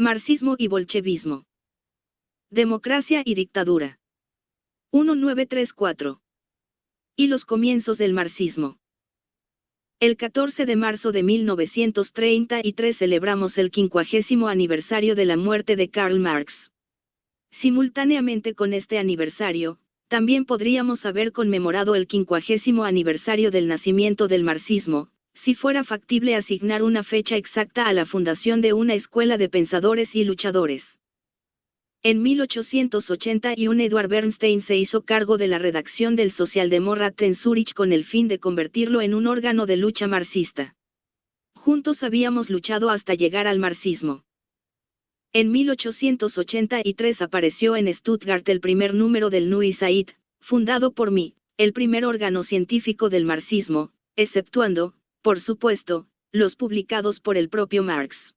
Marxismo y bolchevismo. Democracia y dictadura. 1934. Y los comienzos del marxismo. El 14 de marzo de 1933 celebramos el 50º aniversario de la muerte de Karl Marx. Simultáneamente con este aniversario, también podríamos haber conmemorado el 50º aniversario del nacimiento del marxismo, si fuera factible asignar una fecha exacta a la fundación de una escuela de pensadores y luchadores. En 1881 Eduard Bernstein se hizo cargo de la redacción del Sozialdemokrat en Zúrich con el fin de convertirlo en un órgano de lucha marxista. Juntos habíamos luchado hasta llegar al marxismo. En 1883 apareció en Stuttgart el primer número del Neue Zeit, fundado por mí, el primer órgano científico del marxismo, exceptuando, por supuesto, los publicados por el propio Marx.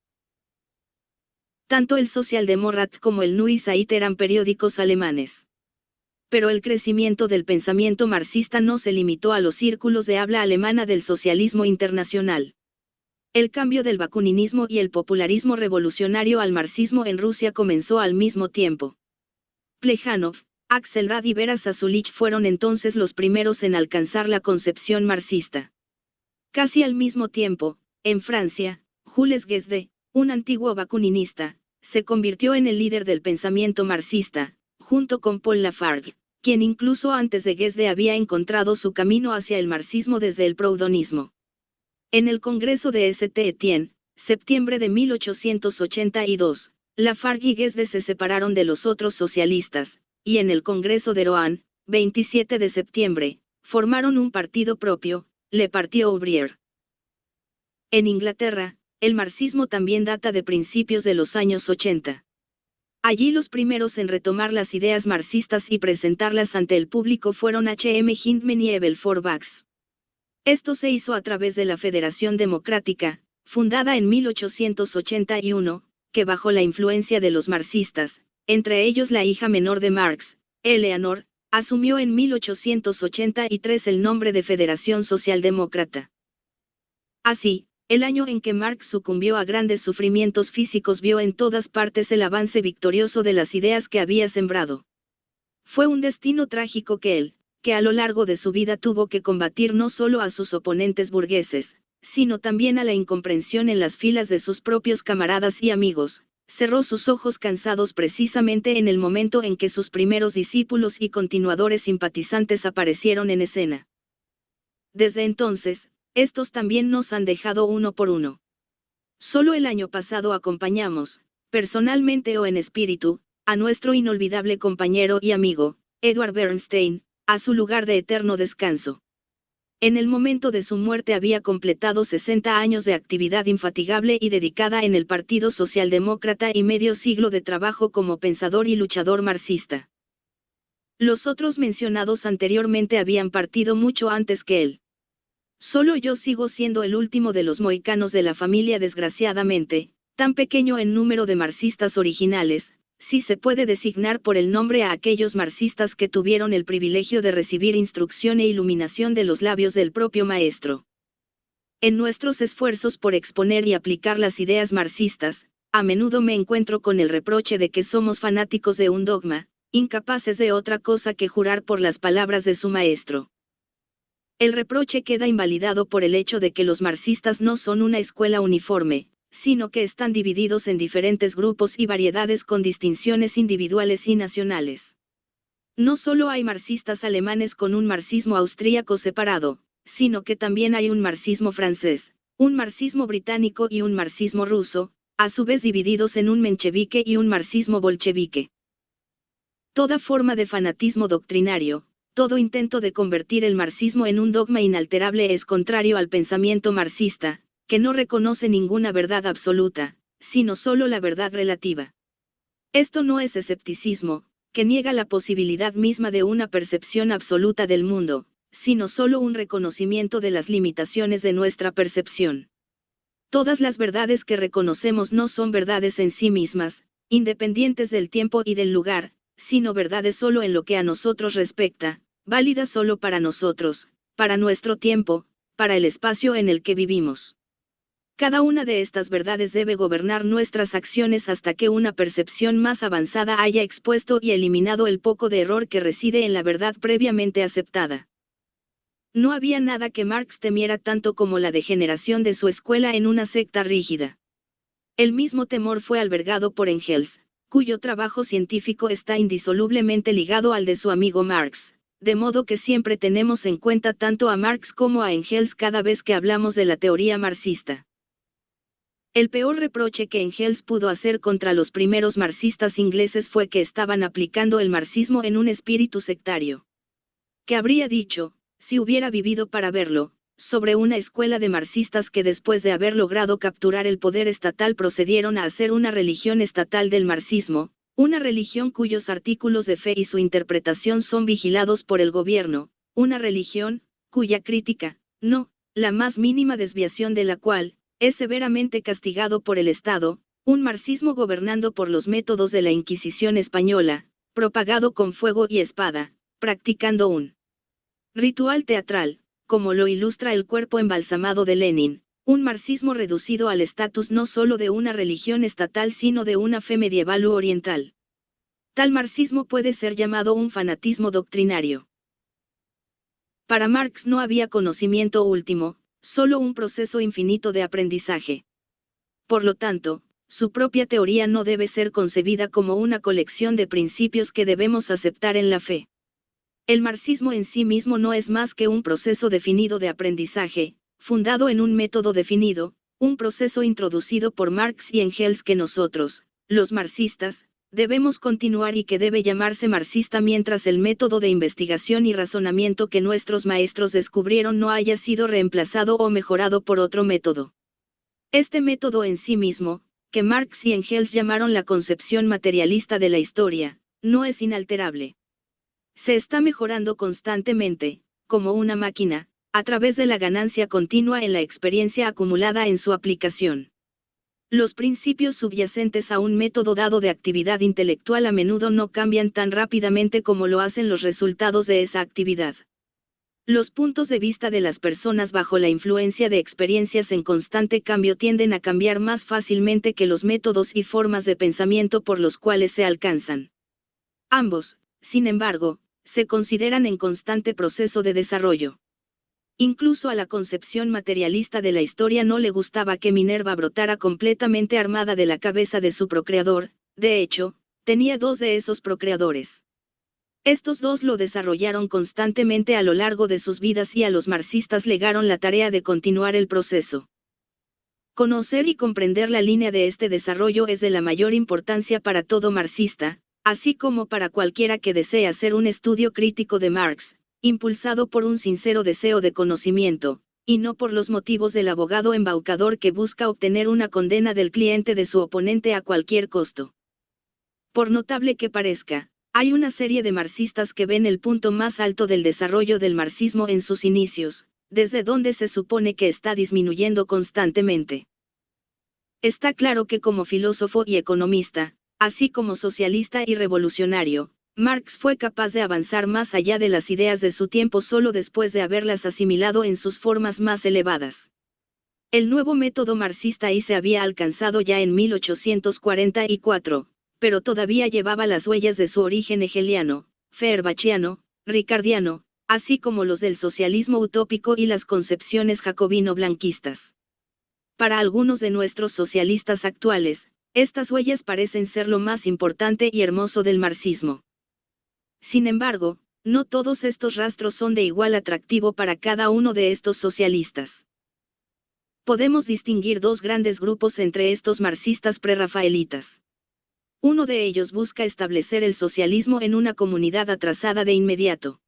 Tanto el Sozialdemokrat como el Neue Zeit eran periódicos alemanes. Pero el crecimiento del pensamiento marxista no se limitó a los círculos de habla alemana del socialismo internacional. El cambio del bakuninismo y el popularismo revolucionario al marxismo en Rusia comenzó al mismo tiempo. Plejánov, Axelrad y Vera Zasulich fueron entonces los primeros en alcanzar la concepción marxista. Casi al mismo tiempo, en Francia, Jules Guesde, un antiguo bakuninista, se convirtió en el líder del pensamiento marxista, junto con Paul Lafargue, quien incluso antes de Guesde había encontrado su camino hacia el marxismo desde el proudonismo. En el Congreso de St. septiembre de 1882, Lafargue y Guesde se separaron de los otros socialistas, y en el Congreso de Rouen, 27 de septiembre, formaron un partido propio, Le Parti Ouvrier. En Inglaterra, el marxismo también data de principios de los años 80. Allí los primeros en retomar las ideas marxistas y presentarlas ante el público fueron H.M. Hyndman y Abel Forbach. Esto se hizo a través de la Federación Democrática, fundada en 1881, que bajo la influencia de los marxistas, entre ellos la hija menor de Marx, Eleanor, asumió en 1883 el nombre de Federación Socialdemócrata. Así, el año en que Marx sucumbió a grandes sufrimientos físicos vio en todas partes el avance victorioso de las ideas que había sembrado. Fue un destino trágico que él, que a lo largo de su vida tuvo que combatir no solo a sus oponentes burgueses, sino también a la incomprensión en las filas de sus propios camaradas y amigos, cerró sus ojos cansados precisamente en el momento en que sus primeros discípulos y continuadores simpatizantes aparecieron en escena. Desde entonces, estos también nos han dejado uno por uno. Solo el año pasado acompañamos, personalmente o en espíritu, a nuestro inolvidable compañero y amigo, Eduard Bernstein, a su lugar de eterno descanso. En el momento de su muerte había completado 60 años de actividad infatigable y dedicada en el Partido Socialdemócrata y medio siglo de trabajo como pensador y luchador marxista. Los otros mencionados anteriormente habían partido mucho antes que él. Solo yo sigo siendo el último de los mohicanos de la familia desgraciadamente, tan pequeño en número de marxistas originales, si se puede designar por el nombre a aquellos marxistas que tuvieron el privilegio de recibir instrucción e iluminación de los labios del propio maestro. En nuestros esfuerzos por exponer y aplicar las ideas marxistas, a menudo me encuentro con el reproche de que somos fanáticos de un dogma, incapaces de otra cosa que jurar por las palabras de su maestro. El reproche queda invalidado por el hecho de que los marxistas no son una escuela uniforme, sino que están divididos en diferentes grupos y variedades con distinciones individuales y nacionales. No solo hay marxistas alemanes con un marxismo austríaco separado, sino que también hay un marxismo francés, un marxismo británico y un marxismo ruso, a su vez divididos en un menchevique y un marxismo bolchevique. Toda forma de fanatismo doctrinario, todo intento de convertir el marxismo en un dogma inalterable es contrario al pensamiento marxista, que no reconoce ninguna verdad absoluta, sino solo la verdad relativa. Esto no es escepticismo, que niega la posibilidad misma de una percepción absoluta del mundo, sino solo un reconocimiento de las limitaciones de nuestra percepción. Todas las verdades que reconocemos no son verdades en sí mismas, independientes del tiempo y del lugar, sino verdades solo en lo que a nosotros respecta, válidas solo para nosotros, para nuestro tiempo, para el espacio en el que vivimos. Cada una de estas verdades debe gobernar nuestras acciones hasta que una percepción más avanzada haya expuesto y eliminado el poco de error que reside en la verdad previamente aceptada. No había nada que Marx temiera tanto como la degeneración de su escuela en una secta rígida. El mismo temor fue albergado por Engels, cuyo trabajo científico está indisolublemente ligado al de su amigo Marx, de modo que siempre tenemos en cuenta tanto a Marx como a Engels cada vez que hablamos de la teoría marxista. El peor reproche que Engels pudo hacer contra los primeros marxistas ingleses fue que estaban aplicando el marxismo en un espíritu sectario. ¿Qué habría dicho, si hubiera vivido para verlo, sobre una escuela de marxistas que después de haber logrado capturar el poder estatal procedieron a hacer una religión estatal del marxismo, una religión cuyos artículos de fe y su interpretación son vigilados por el gobierno, una religión, cuya crítica, no, la más mínima desviación de la cual, es severamente castigado por el Estado, un marxismo gobernando por los métodos de la Inquisición española, propagado con fuego y espada, practicando un ritual teatral, como lo ilustra el cuerpo embalsamado de Lenin, un marxismo reducido al estatus no solo de una religión estatal sino de una fe medieval u oriental. Tal marxismo puede ser llamado un fanatismo doctrinario. Para Marx no había conocimiento último, solo un proceso infinito de aprendizaje. Por lo tanto, su propia teoría no debe ser concebida como una colección de principios que debemos aceptar en la fe. El marxismo en sí mismo no es más que un proceso definido de aprendizaje, fundado en un método definido, un proceso introducido por Marx y Engels que nosotros, los marxistas, debemos continuar y que debe llamarse marxista mientras el método de investigación y razonamiento que nuestros maestros descubrieron no haya sido reemplazado o mejorado por otro método. Este método en sí mismo, que Marx y Engels llamaron la concepción materialista de la historia, no es inalterable. Se está mejorando constantemente, como una máquina, a través de la ganancia continua en la experiencia acumulada en su aplicación. Los principios subyacentes a un método dado de actividad intelectual a menudo no cambian tan rápidamente como lo hacen los resultados de esa actividad. Los puntos de vista de las personas bajo la influencia de experiencias en constante cambio tienden a cambiar más fácilmente que los métodos y formas de pensamiento por los cuales se alcanzan. Ambos, sin embargo, se consideran en constante proceso de desarrollo. Incluso a la concepción materialista de la historia no le gustaba que Minerva brotara completamente armada de la cabeza de su procreador, de hecho, tenía dos de esos procreadores. Estos dos lo desarrollaron constantemente a lo largo de sus vidas y a los marxistas legaron la tarea de continuar el proceso. Conocer y comprender la línea de este desarrollo es de la mayor importancia para todo marxista, así como para cualquiera que desee hacer un estudio crítico de Marx, impulsado por un sincero deseo de conocimiento, y no por los motivos del abogado embaucador que busca obtener una condena del cliente de su oponente a cualquier costo. Por notable que parezca, hay una serie de marxistas que ven el punto más alto del desarrollo del marxismo en sus inicios, desde donde se supone que está disminuyendo constantemente. Está claro que como filósofo y economista, así como socialista y revolucionario, Marx fue capaz de avanzar más allá de las ideas de su tiempo solo después de haberlas asimilado en sus formas más elevadas. El nuevo método marxista ahí se había alcanzado ya en 1844, pero todavía llevaba las huellas de su origen hegeliano, feuerbachiano, ricardiano, así como los del socialismo utópico y las concepciones jacobino-blanquistas. Para algunos de nuestros socialistas actuales, estas huellas parecen ser lo más importante y hermoso del marxismo. Sin embargo, no todos estos rastros son de igual atractivo para cada uno de estos socialistas. Podemos distinguir dos grandes grupos entre estos marxistas prerrafaelitas. Uno de ellos busca establecer el socialismo en una comunidad atrasada de inmediato.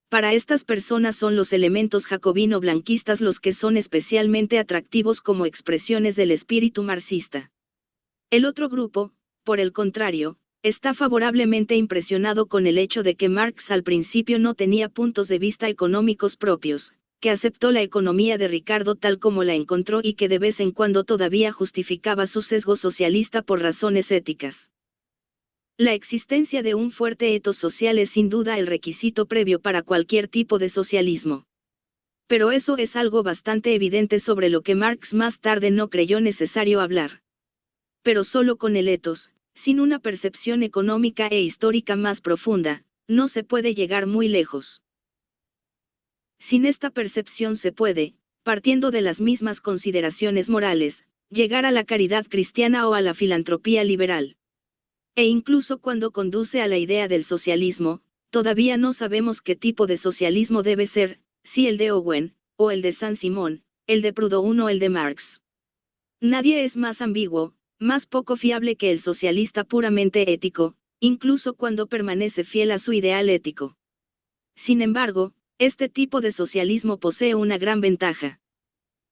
Para estas personas son los elementos jacobino-blanquistas los que son especialmente atractivos como expresiones del espíritu marxista. El otro grupo, por el contrario, está favorablemente impresionado con el hecho de que Marx al principio no tenía puntos de vista económicos propios, que aceptó la economía de Ricardo tal como la encontró y que de vez en cuando todavía justificaba su sesgo socialista por razones éticas. La existencia de un fuerte etos social es sin duda el requisito previo para cualquier tipo de socialismo. Pero eso es algo bastante evidente sobre lo que Marx más tarde no creyó necesario hablar. Pero solo con el ethos, sin una percepción económica e histórica más profunda, no se puede llegar muy lejos. Sin esta percepción se puede, partiendo de las mismas consideraciones morales, llegar a la caridad cristiana o a la filantropía liberal. E incluso cuando conduce a la idea del socialismo, todavía no sabemos qué tipo de socialismo debe ser, si el de Owen, o el de Saint-Simon, el de Proudhon o el de Marx. Nadie es más ambiguo, más poco fiable que el socialista puramente ético, incluso cuando permanece fiel a su ideal ético. Sin embargo, este tipo de socialismo posee una gran ventaja.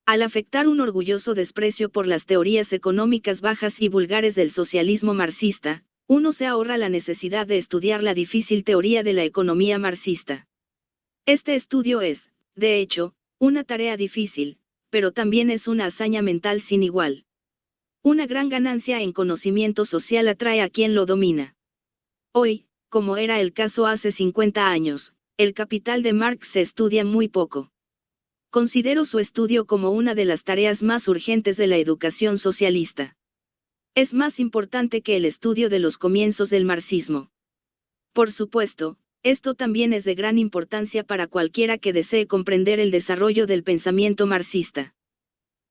Al afectar un orgulloso desprecio por las teorías económicas bajas y vulgares del socialismo marxista, uno se ahorra la necesidad de estudiar la difícil teoría de la economía marxista. Este estudio es, de hecho, una tarea difícil, pero también es una hazaña mental sin igual. Una gran ganancia en conocimiento social atrae a quien lo domina. Hoy, como era el caso hace 50 años, el Capital de Marx se estudia muy poco. Considero su estudio como una de las tareas más urgentes de la educación socialista. Es más importante que el estudio de los comienzos del marxismo. Por supuesto, esto también es de gran importancia para cualquiera que desee comprender el desarrollo del pensamiento marxista.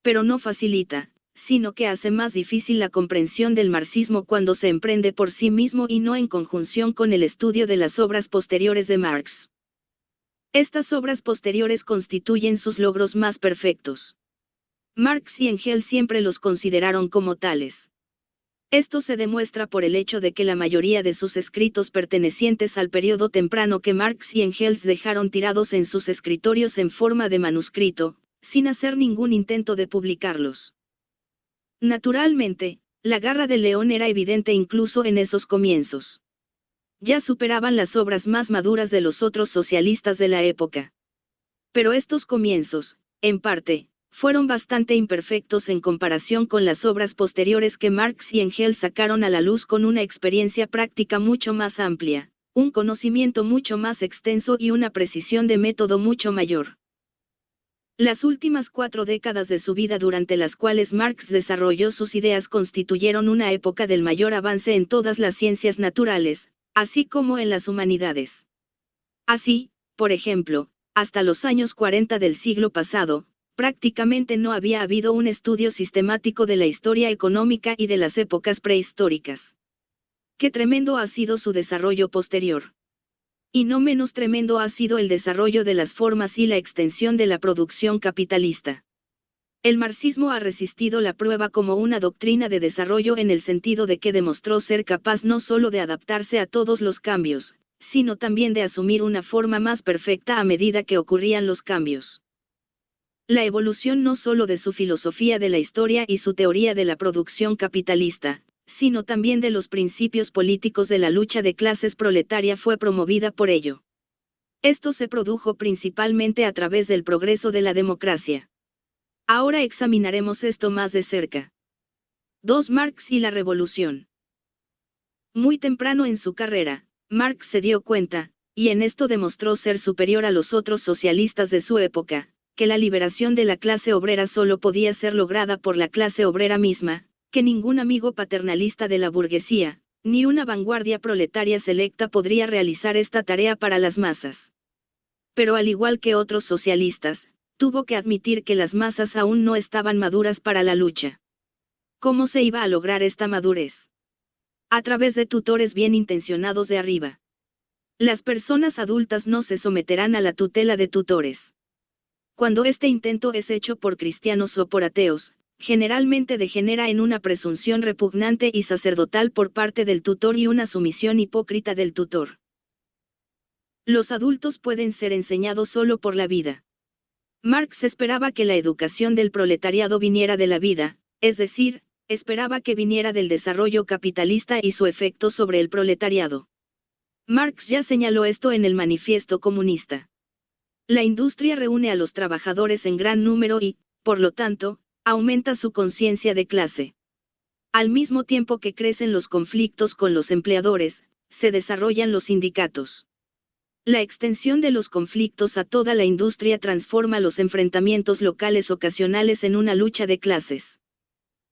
Pero no facilita, sino que hace más difícil la comprensión del marxismo cuando se emprende por sí mismo y no en conjunción con el estudio de las obras posteriores de Marx. Estas obras posteriores constituyen sus logros más perfectos. Marx y Engels siempre los consideraron como tales. Esto se demuestra por el hecho de que la mayoría de sus escritos pertenecientes al periodo temprano que Marx y Engels dejaron tirados en sus escritorios en forma de manuscrito, sin hacer ningún intento de publicarlos. Naturalmente, la garra del león era evidente incluso en esos comienzos. Ya superaban las obras más maduras de los otros socialistas de la época. Pero estos comienzos, en parte, fueron bastante imperfectos en comparación con las obras posteriores que Marx y Engels sacaron a la luz con una experiencia práctica mucho más amplia, un conocimiento mucho más extenso y una precisión de método mucho mayor. Las últimas 4 décadas de su vida durante las cuales Marx desarrolló sus ideas constituyeron una época del mayor avance en todas las ciencias naturales, así como en las humanidades. Así, por ejemplo, hasta los años 40 del siglo pasado, prácticamente no había habido un estudio sistemático de la historia económica y de las épocas prehistóricas. Qué tremendo ha sido su desarrollo posterior. Y no menos tremendo ha sido el desarrollo de las formas y la extensión de la producción capitalista. El marxismo ha resistido la prueba como una doctrina de desarrollo en el sentido de que demostró ser capaz no solo de adaptarse a todos los cambios, sino también de asumir una forma más perfecta a medida que ocurrían los cambios. La evolución no solo de su filosofía de la historia y su teoría de la producción capitalista, sino también de los principios políticos de la lucha de clases proletaria fue promovida por ello. Esto se produjo principalmente a través del progreso de la democracia. Ahora examinaremos esto más de cerca. 2. Marx y la revolución. Muy temprano en su carrera, Marx se dio cuenta, y en esto demostró ser superior a los otros socialistas de su época, que la liberación de la clase obrera solo podía ser lograda por la clase obrera misma, que ningún amigo paternalista de la burguesía, ni una vanguardia proletaria selecta podría realizar esta tarea para las masas. Pero al igual que otros socialistas, tuvo que admitir que las masas aún no estaban maduras para la lucha. ¿Cómo se iba a lograr esta madurez? A través de tutores bien intencionados de arriba. Las personas adultas no se someterán a la tutela de tutores. Cuando este intento es hecho por cristianos o por ateos, generalmente degenera en una presunción repugnante y sacerdotal por parte del tutor y una sumisión hipócrita del tutor. Los adultos pueden ser enseñados solo por la vida. Marx esperaba que la educación del proletariado viniera de la vida, es decir, esperaba que viniera del desarrollo capitalista y su efecto sobre el proletariado. Marx ya señaló esto en el Manifiesto Comunista. La industria reúne a los trabajadores en gran número y, por lo tanto, aumenta su conciencia de clase. Al mismo tiempo que crecen los conflictos con los empleadores, se desarrollan los sindicatos. La extensión de los conflictos a toda la industria transforma los enfrentamientos locales ocasionales en una lucha de clases.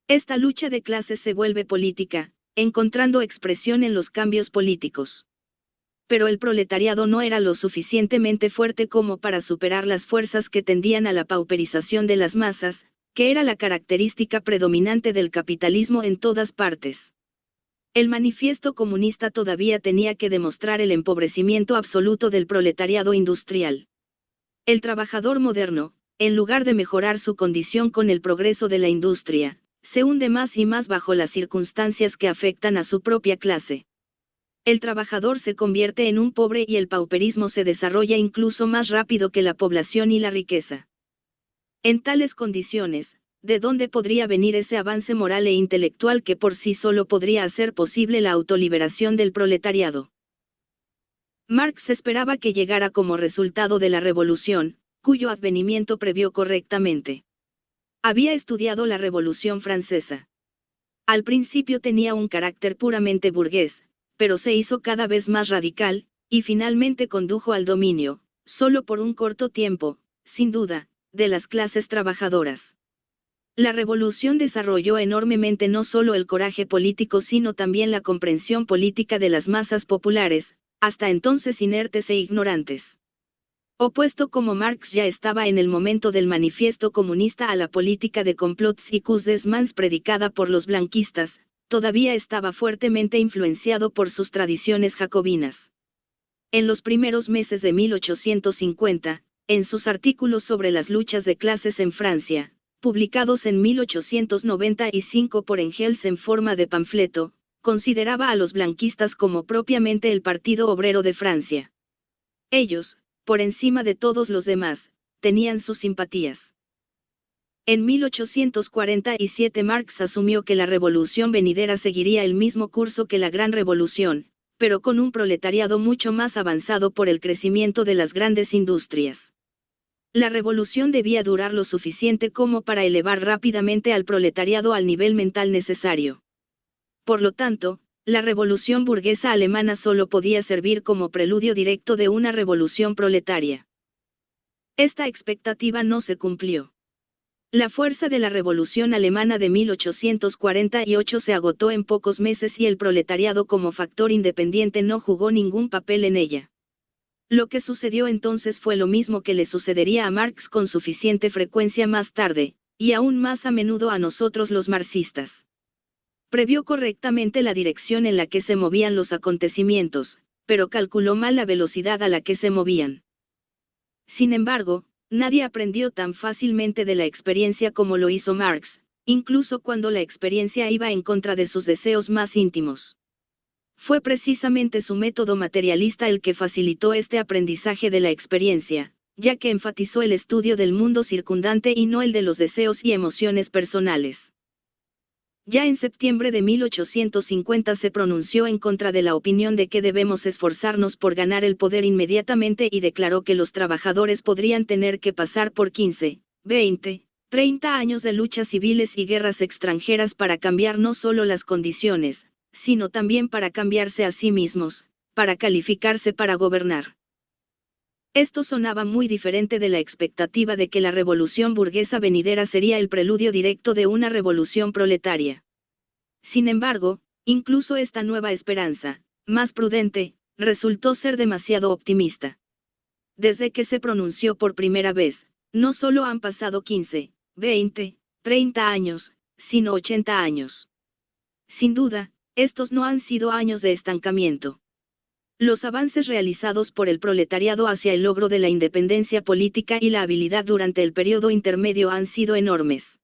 Esta lucha de clases se vuelve política, encontrando expresión en los cambios políticos. Pero el proletariado no era lo suficientemente fuerte como para superar las fuerzas que tendían a la pauperización de las masas, que era la característica predominante del capitalismo en todas partes. El manifiesto comunista todavía tenía que demostrar el empobrecimiento absoluto del proletariado industrial. El trabajador moderno, en lugar de mejorar su condición con el progreso de la industria, se hunde más y más bajo las circunstancias que afectan a su propia clase. El trabajador se convierte en un pobre y el pauperismo se desarrolla incluso más rápido que la población y la riqueza. En tales condiciones, ¿de dónde podría venir ese avance moral e intelectual que por sí solo podría hacer posible la autoliberación del proletariado? Marx esperaba que llegara como resultado de la revolución, cuyo advenimiento previó correctamente. Había estudiado la Revolución Francesa. Al principio tenía un carácter puramente burgués, pero se hizo cada vez más radical, y finalmente condujo al dominio, solo por un corto tiempo, sin duda, de las clases trabajadoras. La revolución desarrolló enormemente no solo el coraje político sino también la comprensión política de las masas populares, hasta entonces inertes e ignorantes. Opuesto como Marx ya estaba en el momento del manifiesto comunista a la política de complots y coups d'état predicada por los blanquistas, todavía estaba fuertemente influenciado por sus tradiciones jacobinas. En los primeros meses de 1850, en sus artículos sobre las luchas de clases en Francia, publicados en 1895 por Engels en forma de panfleto, consideraba a los blanquistas como propiamente el Partido Obrero de Francia. Ellos, por encima de todos los demás, tenían sus simpatías. En 1847 Marx asumió que la revolución venidera seguiría el mismo curso que la Gran Revolución, pero con un proletariado mucho más avanzado por el crecimiento de las grandes industrias. La revolución debía durar lo suficiente como para elevar rápidamente al proletariado al nivel mental necesario. Por lo tanto, la revolución burguesa alemana solo podía servir como preludio directo de una revolución proletaria. Esta expectativa no se cumplió. La fuerza de la revolución alemana de 1848 se agotó en pocos meses y el proletariado como factor independiente no jugó ningún papel en ella. Lo que sucedió entonces fue lo mismo que le sucedería a Marx con suficiente frecuencia más tarde, y aún más a menudo a nosotros los marxistas. Previó correctamente la dirección en la que se movían los acontecimientos, pero calculó mal la velocidad a la que se movían. Sin embargo, nadie aprendió tan fácilmente de la experiencia como lo hizo Marx, incluso cuando la experiencia iba en contra de sus deseos más íntimos. Fue precisamente su método materialista el que facilitó este aprendizaje de la experiencia, ya que enfatizó el estudio del mundo circundante y no el de los deseos y emociones personales. Ya en septiembre de 1850 se pronunció en contra de la opinión de que debemos esforzarnos por ganar el poder inmediatamente y declaró que los trabajadores podrían tener que pasar por 15, 20, 30 años de luchas civiles y guerras extranjeras para cambiar no solo las condiciones, sino también para cambiarse a sí mismos, para calificarse para gobernar. Esto sonaba muy diferente de la expectativa de que la revolución burguesa venidera sería el preludio directo de una revolución proletaria. Sin embargo, incluso esta nueva esperanza, más prudente, resultó ser demasiado optimista. Desde que se pronunció por primera vez, no solo han pasado 15, 20, 30 años, sino 80 años. Sin duda, estos no han sido años de estancamiento. Los avances realizados por el proletariado hacia el logro de la independencia política y la habilidad durante el periodo intermedio han sido enormes.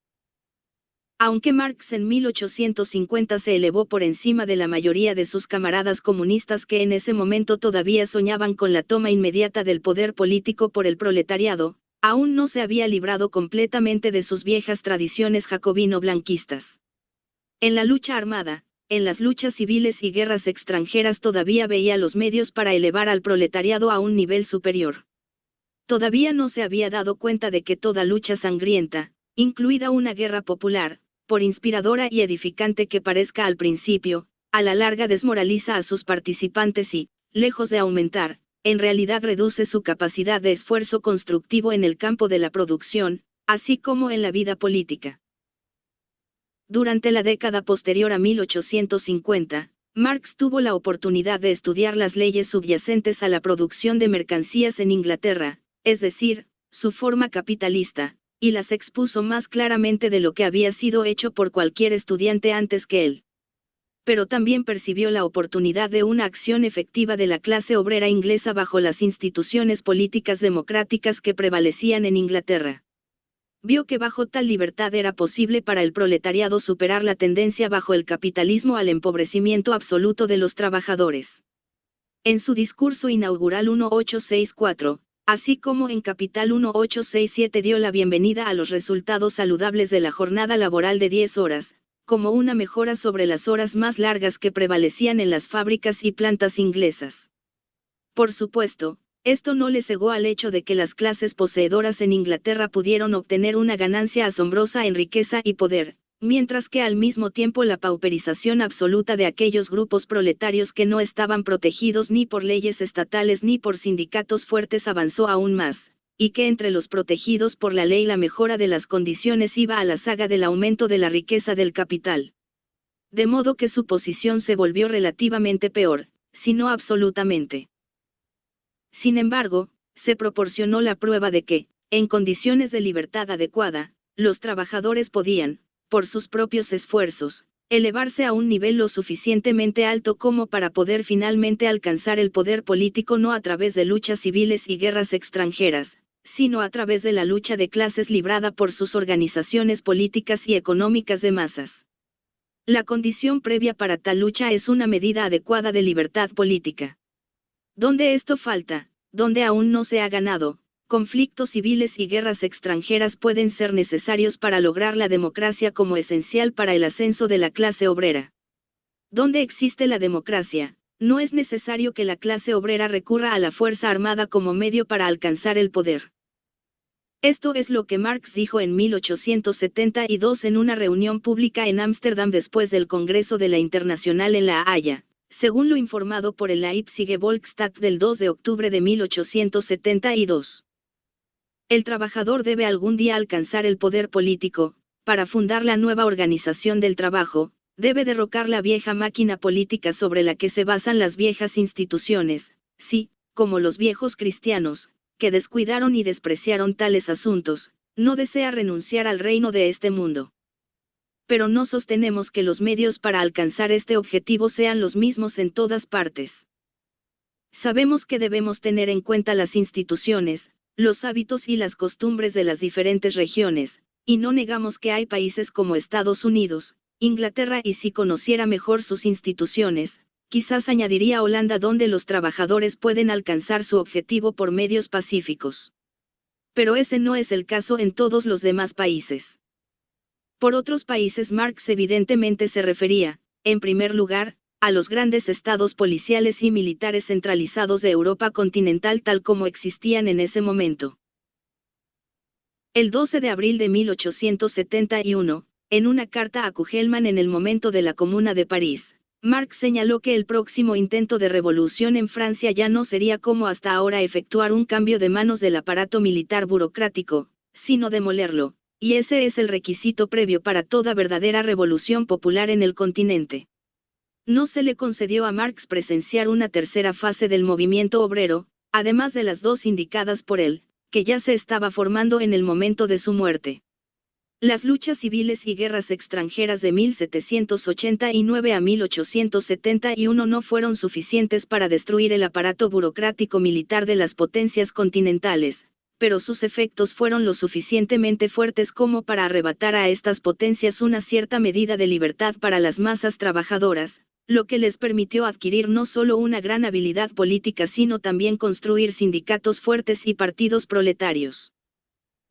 Aunque Marx en 1850 se elevó por encima de la mayoría de sus camaradas comunistas que en ese momento todavía soñaban con la toma inmediata del poder político por el proletariado, aún no se había librado completamente de sus viejas tradiciones jacobino-blanquistas. En la lucha armada, en las luchas civiles y guerras extranjeras todavía veía los medios para elevar al proletariado a un nivel superior. Todavía no se había dado cuenta de que toda lucha sangrienta, incluida una guerra popular, por inspiradora y edificante que parezca al principio, a la larga desmoraliza a sus participantes y, lejos de aumentar, en realidad reduce su capacidad de esfuerzo constructivo en el campo de la producción, así como en la vida política. Durante la década posterior a 1850, Marx tuvo la oportunidad de estudiar las leyes subyacentes a la producción de mercancías en Inglaterra, es decir, su forma capitalista, y las expuso más claramente de lo que había sido hecho por cualquier estudiante antes que él. Pero también percibió la oportunidad de una acción efectiva de la clase obrera inglesa bajo las instituciones políticas democráticas que prevalecían en Inglaterra. Vio que bajo tal libertad era posible para el proletariado superar la tendencia bajo el capitalismo al empobrecimiento absoluto de los trabajadores. En su discurso inaugural 1864, así como en Capital 1867 dio la bienvenida a los resultados saludables de la jornada laboral de 10 horas, como una mejora sobre las horas más largas que prevalecían en las fábricas y plantas inglesas. Por supuesto, esto no le cegó al hecho de que las clases poseedoras en Inglaterra pudieron obtener una ganancia asombrosa en riqueza y poder, mientras que al mismo tiempo la pauperización absoluta de aquellos grupos proletarios que no estaban protegidos ni por leyes estatales ni por sindicatos fuertes avanzó aún más, y que entre los protegidos por la ley la mejora de las condiciones iba a la saga del aumento de la riqueza del capital. De modo que su posición se volvió relativamente peor, si no absolutamente. Sin embargo, se proporcionó la prueba de que, en condiciones de libertad adecuada, los trabajadores podían, por sus propios esfuerzos, elevarse a un nivel lo suficientemente alto como para poder finalmente alcanzar el poder político no a través de luchas civiles y guerras extranjeras, sino a través de la lucha de clases librada por sus organizaciones políticas y económicas de masas. La condición previa para tal lucha es una medida adecuada de libertad política. Donde esto falta, donde aún no se ha ganado, conflictos civiles y guerras extranjeras pueden ser necesarios para lograr la democracia como esencial para el ascenso de la clase obrera. Donde existe la democracia, no es necesario que la clase obrera recurra a la fuerza armada como medio para alcanzar el poder. Esto es lo que Marx dijo en 1872 en una reunión pública en Ámsterdam después del Congreso de la Internacional en La Haya, según lo informado por el Leipziger Volksstadt del 2 de octubre de 1872. El trabajador debe algún día alcanzar el poder político, para fundar la nueva organización del trabajo, debe derrocar la vieja máquina política sobre la que se basan las viejas instituciones, sí, como los viejos cristianos, que descuidaron y despreciaron tales asuntos, no desea renunciar al reino de este mundo. Pero no sostenemos que los medios para alcanzar este objetivo sean los mismos en todas partes. Sabemos que debemos tener en cuenta las instituciones, los hábitos y las costumbres de las diferentes regiones, y no negamos que hay países como Estados Unidos, Inglaterra y si conociera mejor sus instituciones, quizás añadiría Holanda donde los trabajadores pueden alcanzar su objetivo por medios pacíficos. Pero ese no es el caso en todos los demás países. Por otros países Marx evidentemente se refería, en primer lugar, a los grandes estados policiales y militares centralizados de Europa continental tal como existían en ese momento. El 12 de abril de 1871, en una carta a Kugelmann en el momento de la Comuna de París, Marx señaló que el próximo intento de revolución en Francia ya no sería como hasta ahora efectuar un cambio de manos del aparato militar burocrático, sino demolerlo. Y ese es el requisito previo para toda verdadera revolución popular en el continente. No se le concedió a Marx presenciar una tercera fase del movimiento obrero, además de las dos indicadas por él, que ya se estaba formando en el momento de su muerte. Las luchas civiles y guerras extranjeras de 1789 a 1871 no fueron suficientes para destruir el aparato burocrático militar de las potencias continentales, pero sus efectos fueron lo suficientemente fuertes como para arrebatar a estas potencias una cierta medida de libertad para las masas trabajadoras, lo que les permitió adquirir no solo una gran habilidad política sino también construir sindicatos fuertes y partidos proletarios.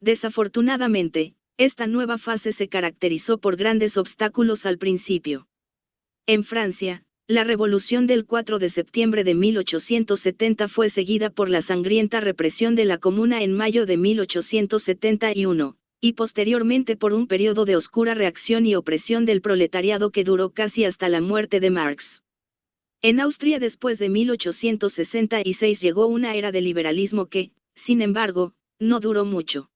Desafortunadamente, esta nueva fase se caracterizó por grandes obstáculos al principio. En Francia, la revolución del 4 de septiembre de 1870 fue seguida por la sangrienta represión de la Comuna en mayo de 1871, y posteriormente por un periodo de oscura reacción y opresión del proletariado que duró casi hasta la muerte de Marx. En Austria después de 1866 llegó una era de liberalismo que, sin embargo, no duró mucho.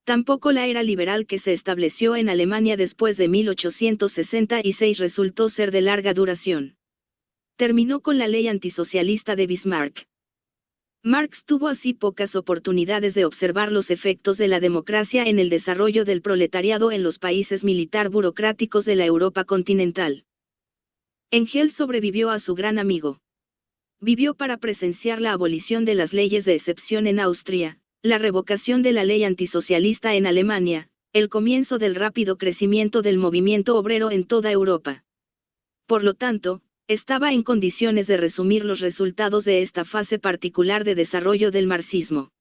Tampoco la era liberal que se estableció en Alemania después de 1866 resultó ser de larga duración. Terminó con la ley antisocialista de Bismarck. Marx tuvo así pocas oportunidades de observar los efectos de la democracia en el desarrollo del proletariado en los países militar burocráticos de la Europa continental. Engels sobrevivió a su gran amigo. Vivió para presenciar la abolición de las leyes de excepción en Austria, la revocación de la ley antisocialista en Alemania, el comienzo del rápido crecimiento del movimiento obrero en toda Europa. Por lo tanto, estaba en condiciones de resumir los resultados de esta fase particular de desarrollo del marxismo.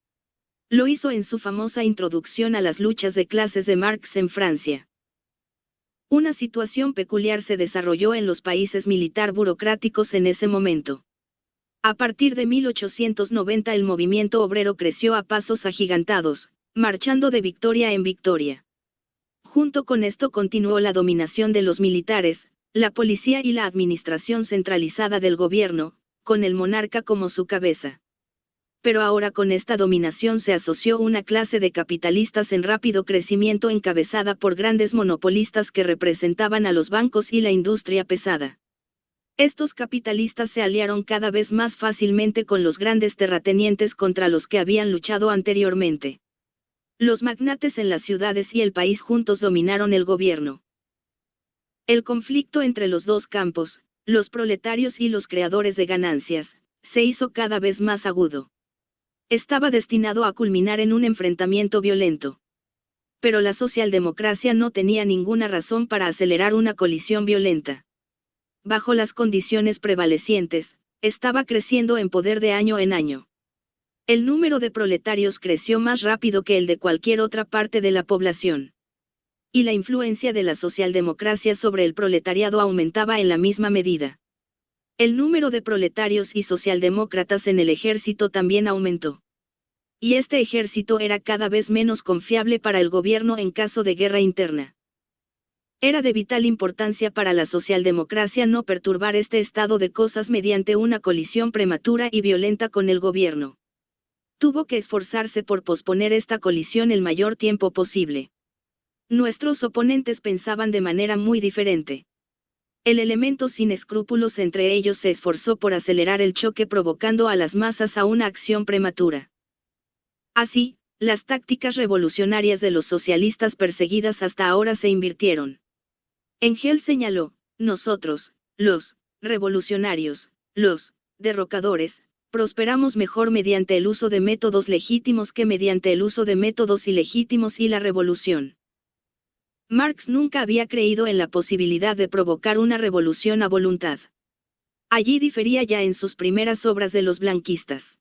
Lo hizo en su famosa Introducción a las luchas de clases de Marx en Francia. Una situación peculiar se desarrolló en los países militar burocráticos en ese momento. A partir de 1890 el movimiento obrero creció a pasos agigantados, marchando de victoria en victoria. Junto con esto continuó la dominación de los militares, la policía y la administración centralizada del gobierno, con el monarca como su cabeza. Pero ahora con esta dominación se asoció una clase de capitalistas en rápido crecimiento encabezada por grandes monopolistas que representaban a los bancos y la industria pesada. Estos capitalistas se aliaron cada vez más fácilmente con los grandes terratenientes contra los que habían luchado anteriormente. Los magnates en las ciudades y el país juntos dominaron el gobierno. El conflicto entre los dos campos, los proletarios y los creadores de ganancias, se hizo cada vez más agudo. Estaba destinado a culminar en un enfrentamiento violento. Pero la socialdemocracia no tenía ninguna razón para acelerar una colisión violenta. Bajo las condiciones prevalecientes, estaba creciendo en poder de año en año. El número de proletarios creció más rápido que el de cualquier otra parte de la población. Y la influencia de la socialdemocracia sobre el proletariado aumentaba en la misma medida. El número de proletarios y socialdemócratas en el ejército también aumentó. Y este ejército era cada vez menos confiable para el gobierno en caso de guerra interna. Era de vital importancia para la socialdemocracia no perturbar este estado de cosas mediante una colisión prematura y violenta con el gobierno. Tuvo que esforzarse por posponer esta colisión el mayor tiempo posible. Nuestros oponentes pensaban de manera muy diferente. El elemento sin escrúpulos entre ellos se esforzó por acelerar el choque provocando a las masas a una acción prematura. Así, las tácticas revolucionarias de los socialistas perseguidas hasta ahora se invirtieron. Engels señaló, nosotros, los revolucionarios, los derrocadores, prosperamos mejor mediante el uso de métodos legítimos que mediante el uso de métodos ilegítimos y la revolución. Marx nunca había creído en la posibilidad de provocar una revolución a voluntad. Allí difería ya en sus primeras obras de los blanquistas.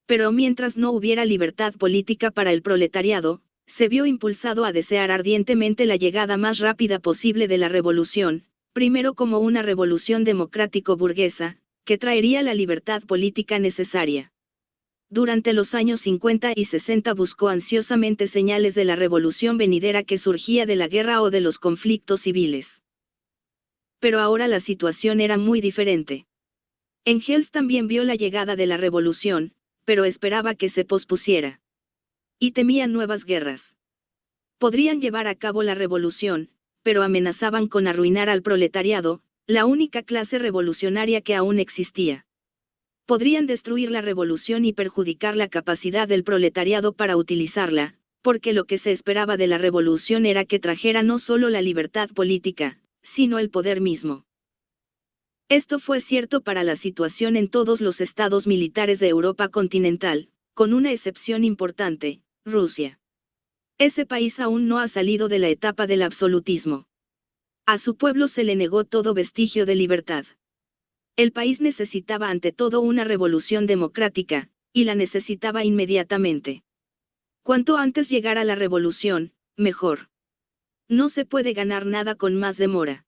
Pero mientras no hubiera libertad política para el proletariado, se vio impulsado a desear ardientemente la llegada más rápida posible de la revolución, primero como una revolución democrático-burguesa, que traería la libertad política necesaria. Durante los años 50 y 60 buscó ansiosamente señales de la revolución venidera que surgía de la guerra o de los conflictos civiles. Pero ahora la situación era muy diferente. Engels también vio la llegada de la revolución, pero esperaba que se pospusiera. Y temía nuevas guerras. Podrían llevar a cabo la revolución, pero amenazaban con arruinar al proletariado, la única clase revolucionaria que aún existía. Podrían destruir la revolución y perjudicar la capacidad del proletariado para utilizarla, porque lo que se esperaba de la revolución era que trajera no solo la libertad política, sino el poder mismo. Esto fue cierto para la situación en todos los estados militares de Europa continental, con una excepción importante, Rusia. Ese país aún no ha salido de la etapa del absolutismo. A su pueblo se le negó todo vestigio de libertad. El país necesitaba ante todo una revolución democrática, y la necesitaba inmediatamente. Cuanto antes llegara la revolución, mejor. No se puede ganar nada con más demora.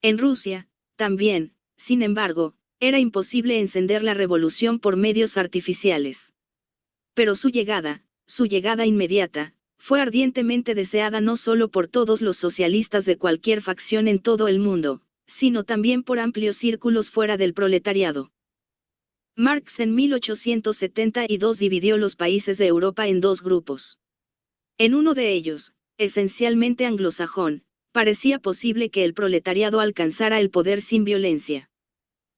En Rusia, también, sin embargo, era imposible encender la revolución por medios artificiales. Pero su llegada inmediata, fue ardientemente deseada no solo por todos los socialistas de cualquier facción en todo el mundo, sino también por amplios círculos fuera del proletariado. Marx en 1872 dividió los países de Europa en dos grupos. En uno de ellos, esencialmente anglosajón, parecía posible que el proletariado alcanzara el poder sin violencia.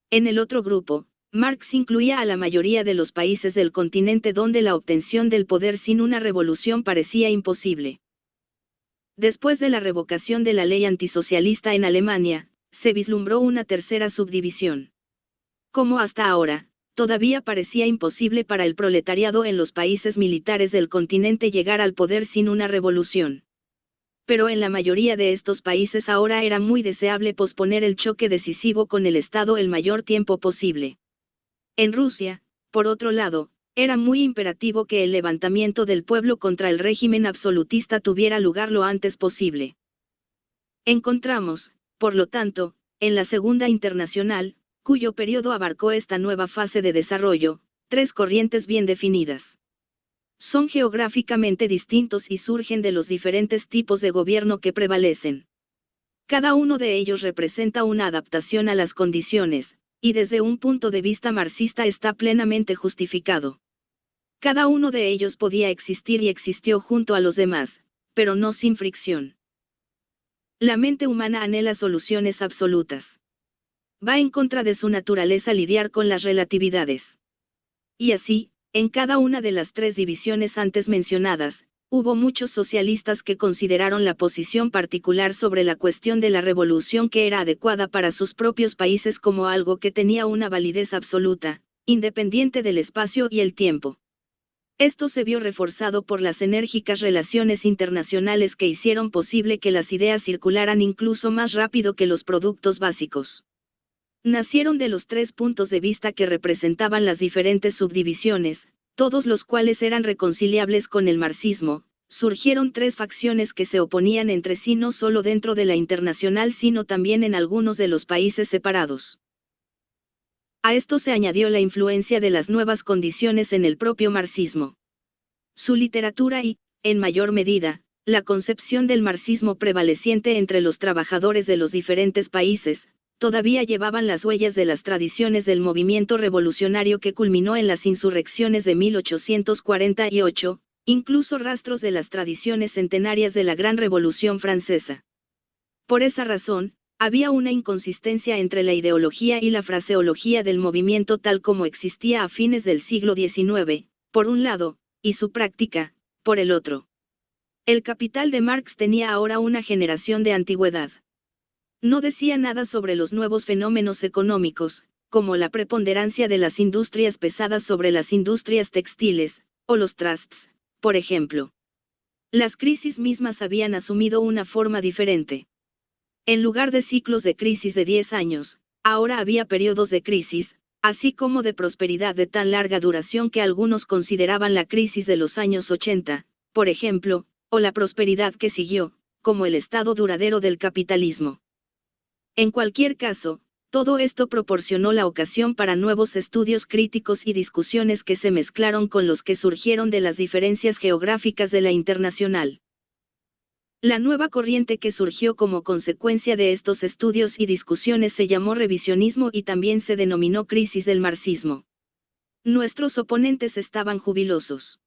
En el otro grupo, Marx incluía a la mayoría de los países del continente donde la obtención del poder sin una revolución parecía imposible. Después de la revocación de la ley antisocialista en Alemania, se vislumbró una tercera subdivisión. Como hasta ahora, todavía parecía imposible para el proletariado en los países militares del continente llegar al poder sin una revolución. Pero en la mayoría de estos países ahora era muy deseable posponer el choque decisivo con el Estado el mayor tiempo posible. En Rusia, por otro lado, era muy imperativo que el levantamiento del pueblo contra el régimen absolutista tuviera lugar lo antes posible. Encontramos, por lo tanto, en la Segunda Internacional, cuyo periodo abarcó esta nueva fase de desarrollo, tres corrientes bien definidas. Son geográficamente distintos y surgen de los diferentes tipos de gobierno que prevalecen. Cada uno de ellos representa una adaptación a las condiciones, y desde un punto de vista marxista está plenamente justificado. Cada uno de ellos podía existir y existió junto a los demás, pero no sin fricción. La mente humana anhela soluciones absolutas. Va en contra de su naturaleza lidiar con las relatividades. Y así, en cada una de las tres divisiones antes mencionadas, hubo muchos socialistas que consideraron la posición particular sobre la cuestión de la revolución que era adecuada para sus propios países como algo que tenía una validez absoluta, independiente del espacio y el tiempo. Esto se vio reforzado por las enérgicas relaciones internacionales que hicieron posible que las ideas circularan incluso más rápido que los productos básicos. Nacieron de los tres puntos de vista que representaban las diferentes subdivisiones, todos los cuales eran reconciliables con el marxismo. Surgieron tres facciones que se oponían entre sí no solo dentro de la internacional sino también en algunos de los países separados. A esto se añadió la influencia de las nuevas condiciones en el propio marxismo. Su literatura y, en mayor medida, la concepción del marxismo prevaleciente entre los trabajadores de los diferentes países, todavía llevaban las huellas de las tradiciones del movimiento revolucionario que culminó en las insurrecciones de 1848, incluso rastros de las tradiciones centenarias de la Gran Revolución Francesa. Por esa razón, había una inconsistencia entre la ideología y la fraseología del movimiento tal como existía a fines del siglo XIX, por un lado, y su práctica, por el otro. El Capital de Marx tenía ahora una generación de antigüedad. No decía nada sobre los nuevos fenómenos económicos, como la preponderancia de las industrias pesadas sobre las industrias textiles, o los trusts, por ejemplo. Las crisis mismas habían asumido una forma diferente. En lugar de ciclos de crisis de 10 años, ahora había periodos de crisis, así como de prosperidad de tan larga duración que algunos consideraban la crisis de los años 80, por ejemplo, o la prosperidad que siguió, como el estado duradero del capitalismo. En cualquier caso, todo esto proporcionó la ocasión para nuevos estudios críticos y discusiones que se mezclaron con los que surgieron de las diferencias geográficas de la internacional. La nueva corriente que surgió como consecuencia de estos estudios y discusiones se llamó revisionismo y también se denominó crisis del marxismo. Nuestros oponentes estaban jubilosos.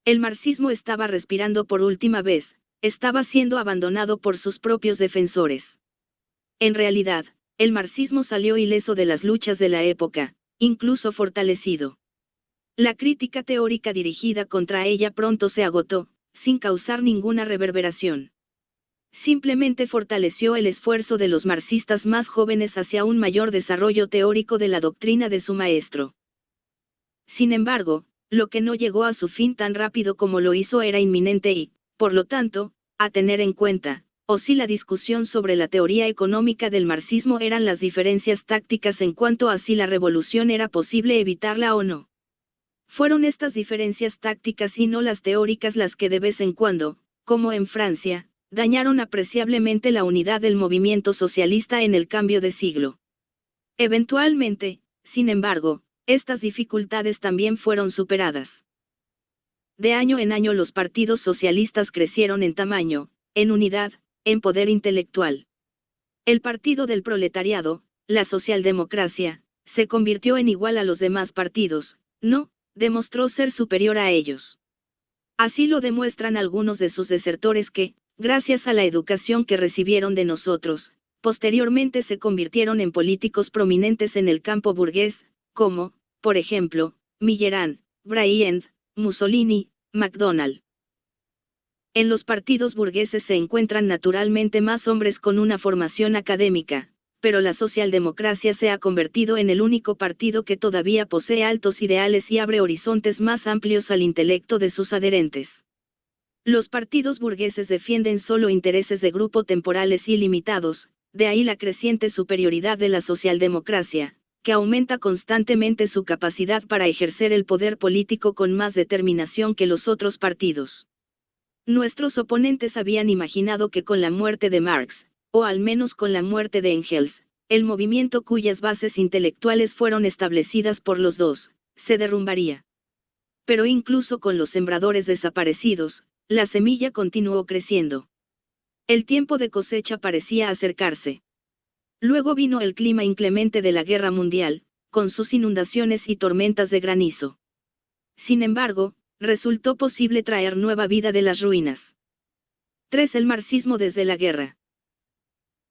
El marxismo estaba respirando por última vez, estaba siendo abandonado por sus propios defensores. En realidad, el marxismo salió ileso de las luchas de la época, incluso fortalecido. La crítica teórica dirigida contra ella pronto se agotó, sin causar ninguna reverberación. Simplemente fortaleció el esfuerzo de los marxistas más jóvenes hacia un mayor desarrollo teórico de la doctrina de su maestro. Sin embargo, lo que no llegó a su fin tan rápido como lo hizo era inminente y, por lo tanto, a tener en cuenta, o si la discusión sobre la teoría económica del marxismo eran las diferencias tácticas en cuanto a si la revolución era posible evitarla o no. Fueron estas diferencias tácticas y no las teóricas las que de vez en cuando, como en Francia, dañaron apreciablemente la unidad del movimiento socialista en el cambio de siglo. Eventualmente, sin embargo, estas dificultades también fueron superadas. De año en año los partidos socialistas crecieron en tamaño, en unidad, en poder intelectual. El Partido del Proletariado, la socialdemocracia, se convirtió en igual a los demás partidos, no, demostró ser superior a ellos. Así lo demuestran algunos de sus desertores que, gracias a la educación que recibieron de nosotros, posteriormente se convirtieron en políticos prominentes en el campo burgués, como, por ejemplo, Mitterrand, Briand, Mussolini, MacDonald. En los partidos burgueses se encuentran naturalmente más hombres con una formación académica, pero la socialdemocracia se ha convertido en el único partido que todavía posee altos ideales y abre horizontes más amplios al intelecto de sus adherentes. Los partidos burgueses defienden solo intereses de grupo temporales y limitados, de ahí la creciente superioridad de la socialdemocracia, que aumenta constantemente su capacidad para ejercer el poder político con más determinación que los otros partidos. Nuestros oponentes habían imaginado que con la muerte de Marx, o al menos con la muerte de Engels, el movimiento cuyas bases intelectuales fueron establecidas por los dos, se derrumbaría. Pero incluso con los sembradores desaparecidos, la semilla continuó creciendo. El tiempo de cosecha parecía acercarse. Luego vino el clima inclemente de la Guerra Mundial, con sus inundaciones y tormentas de granizo. Sin embargo, resultó posible traer nueva vida de las ruinas. 3. El marxismo desde la guerra.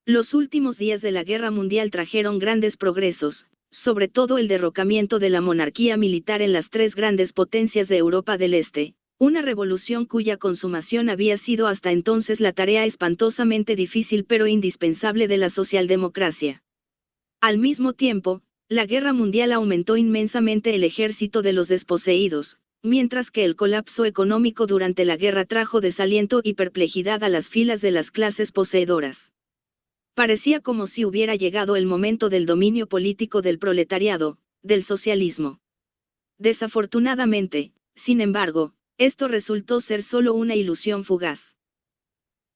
Los últimos días de la Guerra Mundial trajeron grandes progresos, sobre todo el derrocamiento de la monarquía militar en las tres grandes potencias de Europa del Este, una revolución cuya consumación había sido hasta entonces la tarea espantosamente difícil pero indispensable de la socialdemocracia. Al mismo tiempo, la Guerra Mundial aumentó inmensamente el ejército de los desposeídos, mientras que el colapso económico durante la guerra trajo desaliento y perplejidad a las filas de las clases poseedoras. Parecía como si hubiera llegado el momento del dominio político del proletariado, del socialismo. Desafortunadamente, sin embargo, esto resultó ser solo una ilusión fugaz.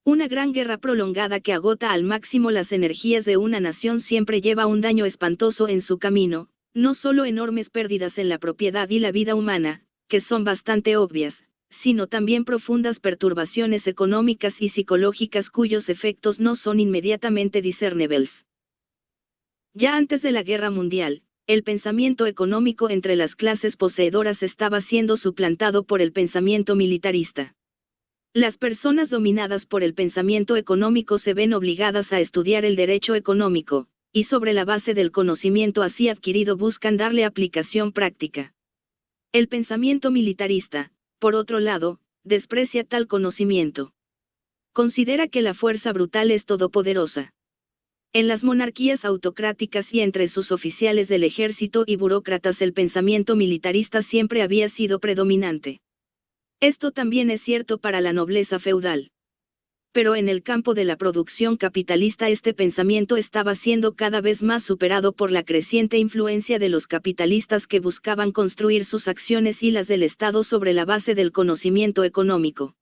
Una gran guerra prolongada que agota al máximo las energías de una nación siempre lleva un daño espantoso en su camino, no solo enormes pérdidas en la propiedad y la vida humana, que son bastante obvias, sino también profundas perturbaciones económicas y psicológicas cuyos efectos no son inmediatamente discernibles. Ya antes de la Guerra Mundial, el pensamiento económico entre las clases poseedoras estaba siendo suplantado por el pensamiento militarista. Las personas dominadas por el pensamiento económico se ven obligadas a estudiar el derecho económico, y sobre la base del conocimiento así adquirido buscan darle aplicación práctica. El pensamiento militarista, por otro lado, desprecia tal conocimiento. Considera que la fuerza brutal es todopoderosa. En las monarquías autocráticas y entre sus oficiales del ejército y burócratas el pensamiento militarista siempre había sido predominante. Esto también es cierto para la nobleza feudal. Pero en el campo de la producción capitalista este pensamiento estaba siendo cada vez más superado por la creciente influencia de los capitalistas que buscaban construir sus acciones y las del Estado sobre la base del conocimiento económico.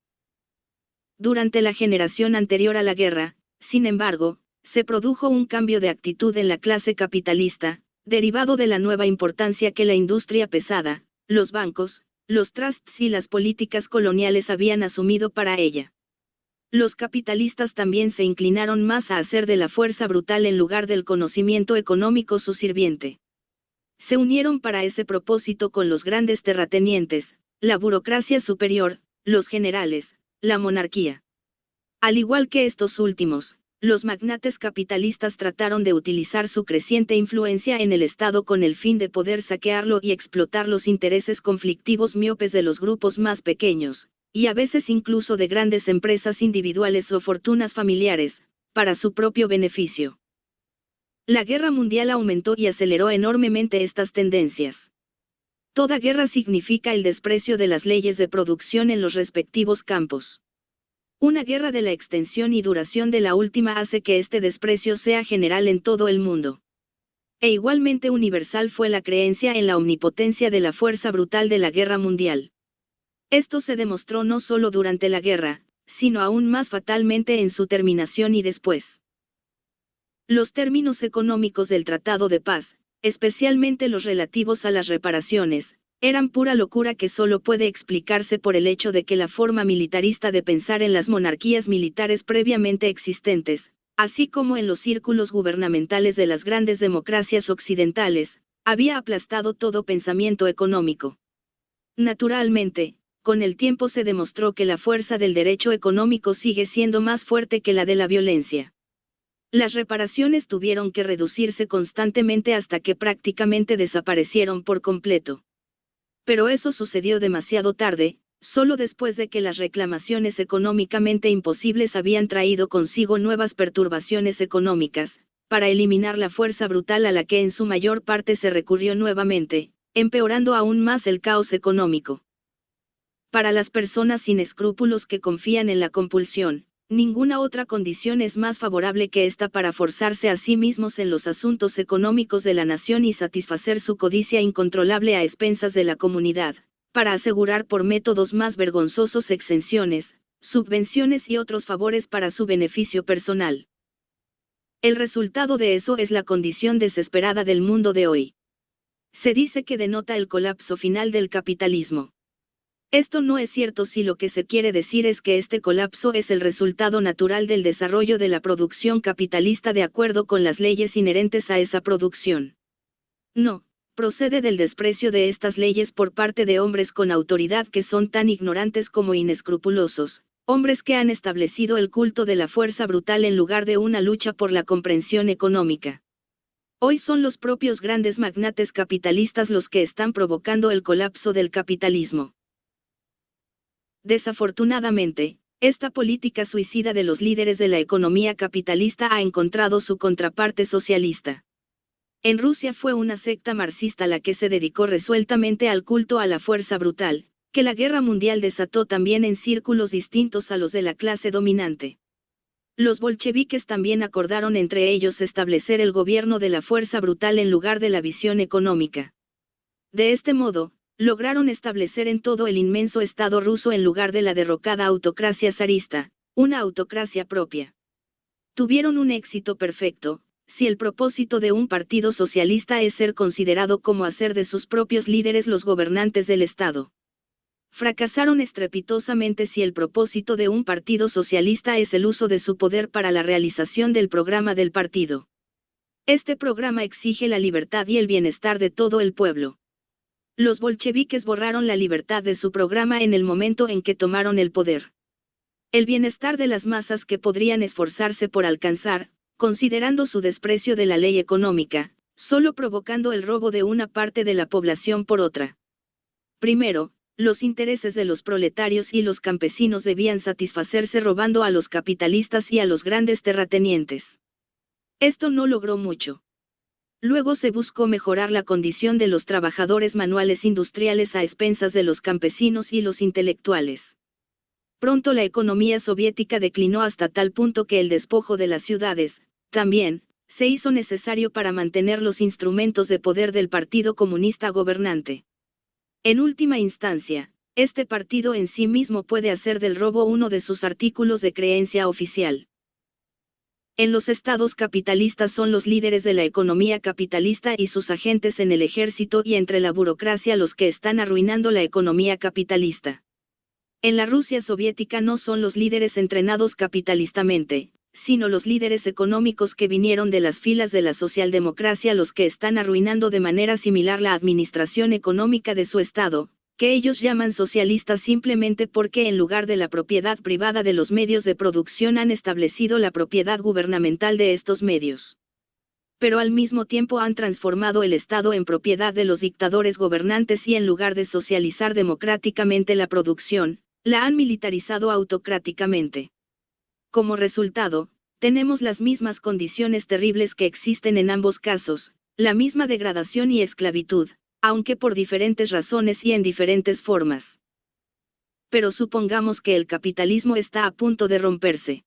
Durante la generación anterior a la guerra, sin embargo, se produjo un cambio de actitud en la clase capitalista, derivado de la nueva importancia que la industria pesada, los bancos, los trusts y las políticas coloniales habían asumido para ella. Los capitalistas también se inclinaron más a hacer de la fuerza brutal en lugar del conocimiento económico su sirviente. Se unieron para ese propósito con los grandes terratenientes, la burocracia superior, los generales, la monarquía. Al igual que estos últimos, los magnates capitalistas trataron de utilizar su creciente influencia en el Estado con el fin de poder saquearlo y explotar los intereses conflictivos miopes de los grupos más pequeños, y a veces incluso de grandes empresas individuales o fortunas familiares, para su propio beneficio. La guerra mundial aumentó y aceleró enormemente estas tendencias. Toda guerra significa el desprecio de las leyes de producción en los respectivos campos. Una guerra de la extensión y duración de la última hace que este desprecio sea general en todo el mundo. E igualmente universal fue la creencia en la omnipotencia de la fuerza brutal de la guerra mundial. Esto se demostró no solo durante la guerra, sino aún más fatalmente en su terminación y después. Los términos económicos del Tratado de Paz, especialmente los relativos a las reparaciones, eran pura locura que solo puede explicarse por el hecho de que la forma militarista de pensar en las monarquías militares previamente existentes, así como en los círculos gubernamentales de las grandes democracias occidentales, había aplastado todo pensamiento económico. Naturalmente, con el tiempo se demostró que la fuerza del derecho económico sigue siendo más fuerte que la de la violencia. Las reparaciones tuvieron que reducirse constantemente hasta que prácticamente desaparecieron por completo. Pero eso sucedió demasiado tarde, solo después de que las reclamaciones económicamente imposibles habían traído consigo nuevas perturbaciones económicas, para eliminar la fuerza brutal a la que en su mayor parte se recurrió nuevamente, empeorando aún más el caos económico. Para las personas sin escrúpulos que confían en la compulsión, ninguna otra condición es más favorable que esta para forzarse a sí mismos en los asuntos económicos de la nación y satisfacer su codicia incontrolable a expensas de la comunidad, para asegurar por métodos más vergonzosos exenciones, subvenciones y otros favores para su beneficio personal. El resultado de eso es la condición desesperada del mundo de hoy. Se dice que denota el colapso final del capitalismo. Esto no es cierto si lo que se quiere decir es que este colapso es el resultado natural del desarrollo de la producción capitalista de acuerdo con las leyes inherentes a esa producción. No, procede del desprecio de estas leyes por parte de hombres con autoridad que son tan ignorantes como inescrupulosos, hombres que han establecido el culto de la fuerza brutal en lugar de una lucha por la comprensión económica. Hoy son los propios grandes magnates capitalistas los que están provocando el colapso del capitalismo. Desafortunadamente, esta política suicida de los líderes de la economía capitalista ha encontrado su contraparte socialista. En Rusia fue una secta marxista la que se dedicó resueltamente al culto a la fuerza brutal, que la guerra mundial desató también en círculos distintos a los de la clase dominante. Los bolcheviques también acordaron entre ellos establecer el gobierno de la fuerza brutal en lugar de la visión económica. De este modo, lograron establecer en todo el inmenso Estado ruso en lugar de la derrocada autocracia zarista, una autocracia propia. Tuvieron un éxito perfecto, si el propósito de un partido socialista es ser considerado como hacer de sus propios líderes los gobernantes del Estado. Fracasaron estrepitosamente si el propósito de un partido socialista es el uso de su poder para la realización del programa del partido. Este programa exige la libertad y el bienestar de todo el pueblo. Los bolcheviques borraron la libertad de su programa en el momento en que tomaron el poder. El bienestar de las masas que podrían esforzarse por alcanzar, considerando su desprecio de la ley económica, solo provocando el robo de una parte de la población por otra. Primero, los intereses de los proletarios y los campesinos debían satisfacerse robando a los capitalistas y a los grandes terratenientes. Esto no logró mucho. Luego se buscó mejorar la condición de los trabajadores manuales industriales a expensas de los campesinos y los intelectuales. Pronto la economía soviética declinó hasta tal punto que el despojo de las ciudades, también, se hizo necesario para mantener los instrumentos de poder del Partido Comunista gobernante. En última instancia, este partido en sí mismo puede hacer del robo uno de sus artículos de creencia oficial. En los estados capitalistas son los líderes de la economía capitalista y sus agentes en el ejército y entre la burocracia los que están arruinando la economía capitalista. En la Rusia soviética no son los líderes entrenados capitalistamente, sino los líderes económicos que vinieron de las filas de la socialdemocracia los que están arruinando de manera similar la administración económica de su estado, que ellos llaman socialistas simplemente porque en lugar de la propiedad privada de los medios de producción han establecido la propiedad gubernamental de estos medios. Pero al mismo tiempo han transformado el Estado en propiedad de los dictadores gobernantes y en lugar de socializar democráticamente la producción, la han militarizado autocráticamente. Como resultado, tenemos las mismas condiciones terribles que existen en ambos casos, la misma degradación y esclavitud, aunque por diferentes razones y en diferentes formas. Pero supongamos que el capitalismo está a punto de romperse.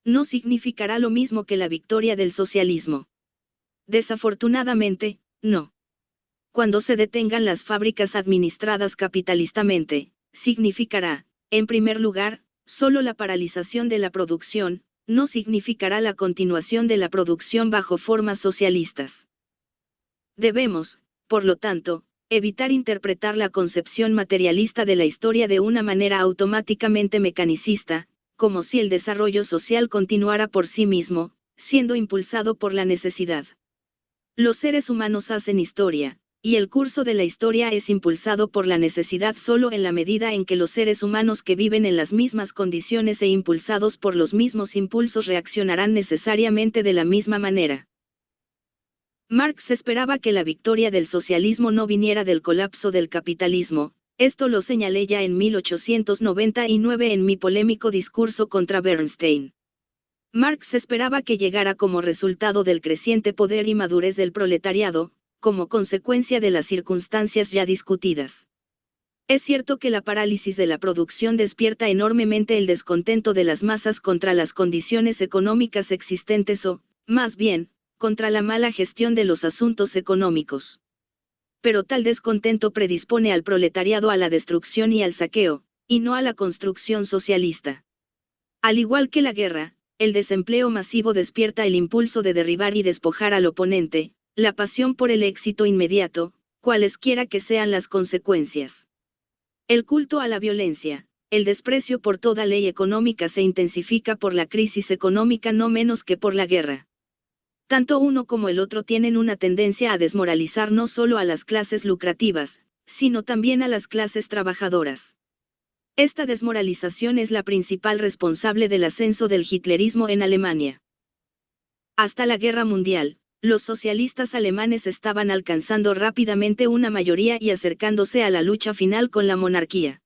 No significará lo mismo que la victoria del socialismo. Desafortunadamente, no. Cuando se detengan las fábricas administradas capitalistamente, significará, en primer lugar, solo la paralización de la producción, no significará la continuación de la producción bajo formas socialistas. Debemos, por lo tanto, evitar interpretar la concepción materialista de la historia de una manera automáticamente mecanicista, como si el desarrollo social continuara por sí mismo, siendo impulsado por la necesidad. Los seres humanos hacen historia, y el curso de la historia es impulsado por la necesidad solo en la medida en que los seres humanos que viven en las mismas condiciones e impulsados por los mismos impulsos reaccionarán necesariamente de la misma manera. Marx esperaba que la victoria del socialismo no viniera del colapso del capitalismo, esto lo señalé ya en 1899 en mi polémico discurso contra Bernstein. Marx esperaba que llegara como resultado del creciente poder y madurez del proletariado, como consecuencia de las circunstancias ya discutidas. Es cierto que la parálisis de la producción despierta enormemente el descontento de las masas contra las condiciones económicas existentes o, más bien, contra la mala gestión de los asuntos económicos. Pero tal descontento predispone al proletariado a la destrucción y al saqueo, y no a la construcción socialista. Al igual que la guerra, el desempleo masivo despierta el impulso de derribar y despojar al oponente, la pasión por el éxito inmediato, cualesquiera que sean las consecuencias. El culto a la violencia, el desprecio por toda ley económica se intensifica por la crisis económica no menos que por la guerra. Tanto uno como el otro tienen una tendencia a desmoralizar no solo a las clases lucrativas, sino también a las clases trabajadoras. Esta desmoralización es la principal responsable del ascenso del hitlerismo en Alemania. Hasta la Guerra Mundial, los socialistas alemanes estaban alcanzando rápidamente una mayoría y acercándose a la lucha final con la monarquía.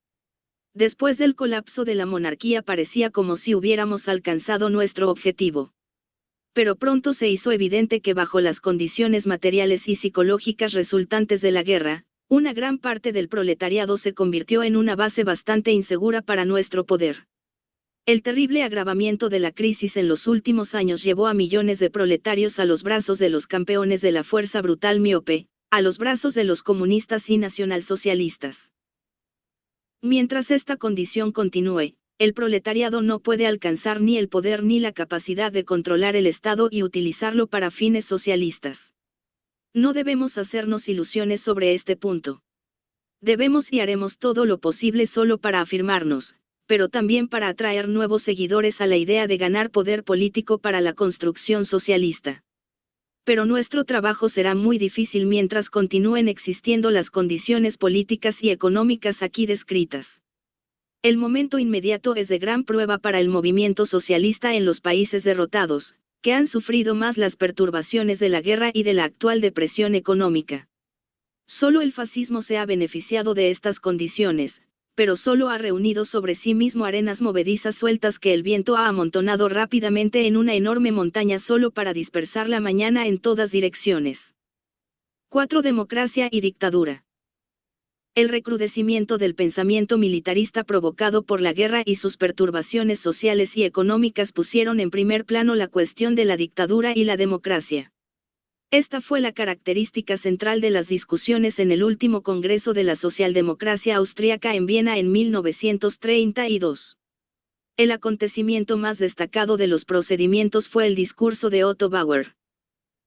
Después del colapso de la monarquía parecía como si hubiéramos alcanzado nuestro objetivo. Pero pronto se hizo evidente que bajo las condiciones materiales y psicológicas resultantes de la guerra, una gran parte del proletariado se convirtió en una base bastante insegura para nuestro poder. El terrible agravamiento de la crisis en los últimos años llevó a millones de proletarios a los brazos de los campeones de la fuerza brutal miope, a los brazos de los comunistas y nacionalsocialistas. Mientras esta condición continúe, el proletariado no puede alcanzar ni el poder ni la capacidad de controlar el Estado y utilizarlo para fines socialistas. No debemos hacernos ilusiones sobre este punto. Debemos y haremos todo lo posible solo para afirmarnos, pero también para atraer nuevos seguidores a la idea de ganar poder político para la construcción socialista. Pero nuestro trabajo será muy difícil mientras continúen existiendo las condiciones políticas y económicas aquí descritas. El momento inmediato es de gran prueba para el movimiento socialista en los países derrotados, que han sufrido más las perturbaciones de la guerra y de la actual depresión económica. Solo el fascismo se ha beneficiado de estas condiciones, pero solo ha reunido sobre sí mismo arenas movedizas sueltas que el viento ha amontonado rápidamente en una enorme montaña solo para dispersarla mañana en todas direcciones. 4. Democracia y dictadura. El recrudecimiento del pensamiento militarista provocado por la guerra y sus perturbaciones sociales y económicas pusieron en primer plano la cuestión de la dictadura y la democracia. Esta fue la característica central de las discusiones en el último Congreso de la Socialdemocracia Austríaca en Viena en 1932. El acontecimiento más destacado de los procedimientos fue el discurso de Otto Bauer.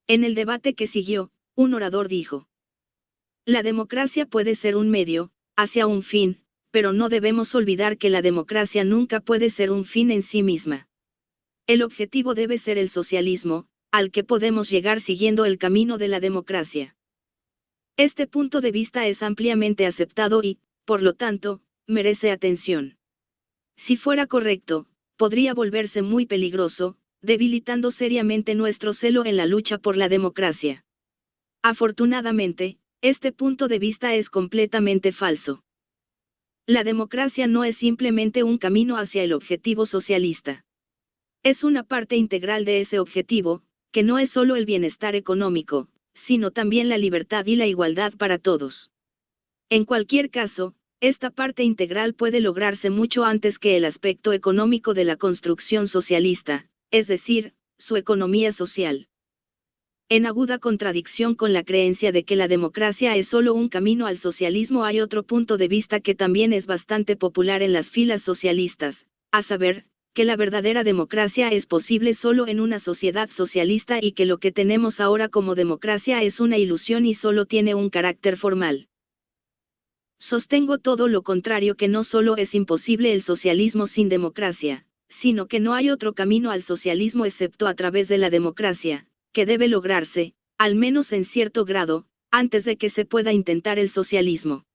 En el debate que siguió, un orador dijo: la democracia puede ser un medio, hacia un fin, pero no debemos olvidar que la democracia nunca puede ser un fin en sí misma. El objetivo debe ser el socialismo, al que podemos llegar siguiendo el camino de la democracia. Este punto de vista es ampliamente aceptado y, por lo tanto, merece atención. Si fuera correcto, podría volverse muy peligroso, debilitando seriamente nuestro celo en la lucha por la democracia. Afortunadamente, este punto de vista es completamente falso. La democracia no es simplemente un camino hacia el objetivo socialista. Es una parte integral de ese objetivo, que no es solo el bienestar económico, sino también la libertad y la igualdad para todos. En cualquier caso, esta parte integral puede lograrse mucho antes que el aspecto económico de la construcción socialista, es decir, su economía social. En aguda contradicción con la creencia de que la democracia es solo un camino al socialismo, hay otro punto de vista que también es bastante popular en las filas socialistas, a saber, que la verdadera democracia es posible solo en una sociedad socialista y que lo que tenemos ahora como democracia es una ilusión y solo tiene un carácter formal. Sostengo todo lo contrario, que no solo es imposible el socialismo sin democracia, sino que no hay otro camino al socialismo excepto a través de la democracia, que debe lograrse, al menos en cierto grado, antes de que se pueda intentar el socialismo.